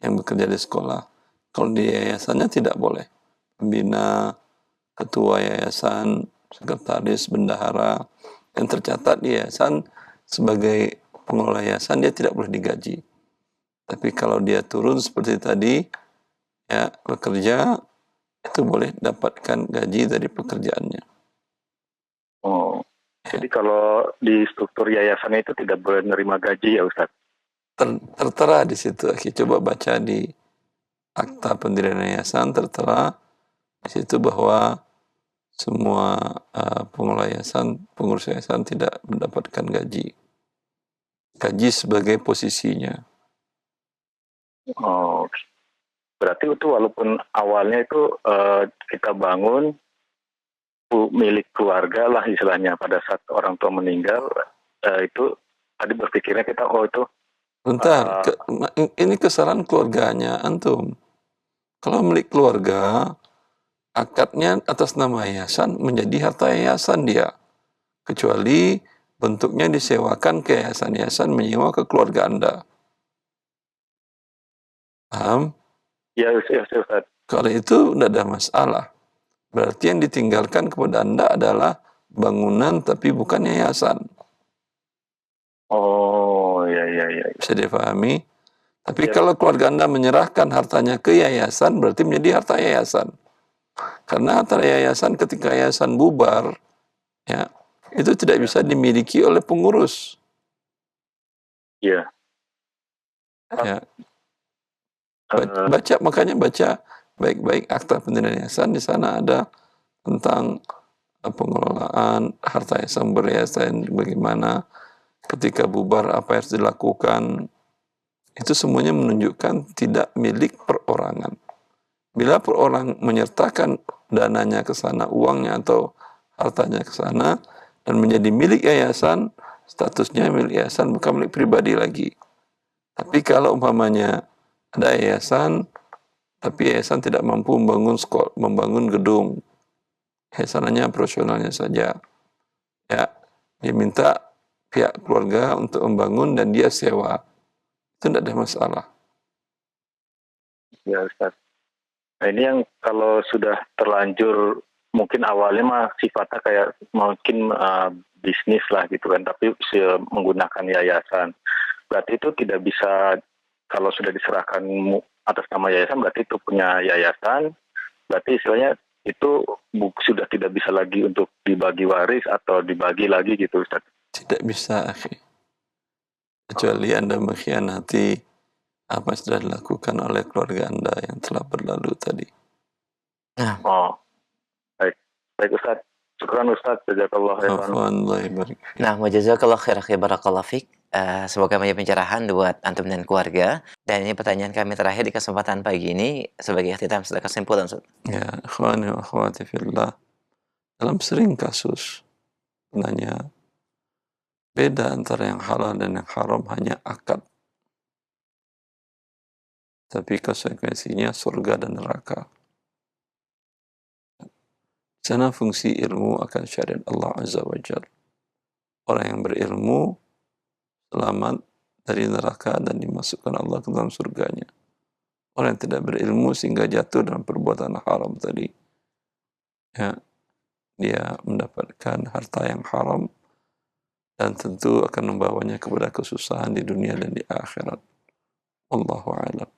yang bekerja di sekolah. Kalau di yayasannya tidak boleh. Pembina, ketua yayasan, sekretaris, bendahara yang tercatat di yayasan sebagai pengelola yayasan, dia tidak boleh digaji. Tapi kalau dia turun seperti tadi, ya bekerja, itu boleh dapatkan gaji dari pekerjaannya. jadi kalau di struktur yayasan itu tidak boleh menerima gaji ya, Ustaz? Tertera di situ. Coba baca di akta pendirian yayasan, tertera di situ bahwa semua pengelola yayasan, pengurus yayasan tidak mendapatkan gaji. Gaji sebagai posisinya. Oh, berarti itu walaupun awalnya itu kita bangun milik keluarga lah istilahnya, pada saat orang tua meninggal itu tadi berpikirnya kita itu Bentar, ini kesalahan keluarganya antum. Kalau milik keluarga, akadnya atas nama yayasan menjadi harta yayasan dia. Kecuali bentuknya disewakan ke yayasan-yayasan menyewa ke keluarga Anda. Paham? Ya, Ustaz. Kalau itu tidak ada masalah. Berarti yang ditinggalkan kepada Anda adalah bangunan tapi bukan yayasan. Oh, ya. Bisa dipahami? Tapi kalau keluarga Anda menyerahkan hartanya ke yayasan, berarti menjadi harta yayasan. Karena harta yayasan ketika yayasan bubar, ya, itu tidak bisa dimiliki oleh pengurus. Iya. Ya. Makanya baca baik-baik akta pendirian yayasan. Di sana ada tentang pengelolaan harta yayasan beryayasan, bagaimana ketika bubar apa yang harus dilakukan. Itu semuanya menunjukkan tidak milik perorangan. Bila perorangan menyertakan dananya ke sana, uangnya atau hartanya ke sana, dan menjadi milik yayasan, statusnya milik yayasan, bukan milik pribadi lagi. Tapi kalau umpamanya ada yayasan, tapi yayasan tidak mampu membangun sekolah, membangun gedung, yayasan hanya profesionalnya saja, ya, dia minta pihak keluarga untuk membangun dan dia sewa, itu tidak ada masalah. Ya, Ustaz. Nah, ini yang kalau sudah terlanjur, mungkin awalnya mah sifatnya kayak mungkin bisnis lah gitu kan, tapi menggunakan yayasan. Berarti itu tidak bisa, kalau sudah diserahkan atas nama yayasan, berarti itu punya yayasan, berarti istilahnya itu sudah tidak bisa lagi untuk dibagi waris atau dibagi lagi gitu, Ustaz. Tidak bisa, akhi. Kecuali Anda mengkhianati apa yang sudah dilakukan oleh keluarga Anda yang telah berlalu tadi. Nah, Oh, baik Ustaz. Syukran Ustaz. Jazakallah khairan. Nah, jazakallah khair, barakallahu fik. Semoga menjadi pencerahan buat antum dan keluarga. Dan ini pertanyaan kami terakhir di kesempatan pagi ini sebagai ikhtitam setelah kesimpulan, Ustaz. Ya, ikhwani wa akhwati fillah. Dalam sering kasus sebenarnya beda antara yang halal dan yang haram hanya akad. Tapi konsekuensinya surga dan neraka. Di sana fungsi ilmu akan syariat Allah Azza wa Jalla. Orang yang berilmu selamat dari neraka dan dimasukkan Allah ke dalam surganya. Orang yang tidak berilmu sehingga jatuh dalam perbuatan haram tadi, ya, dia mendapatkan harta yang haram dan tentu akan membawanya kepada kesusahan di dunia dan di akhirat. Wallahu a'lam.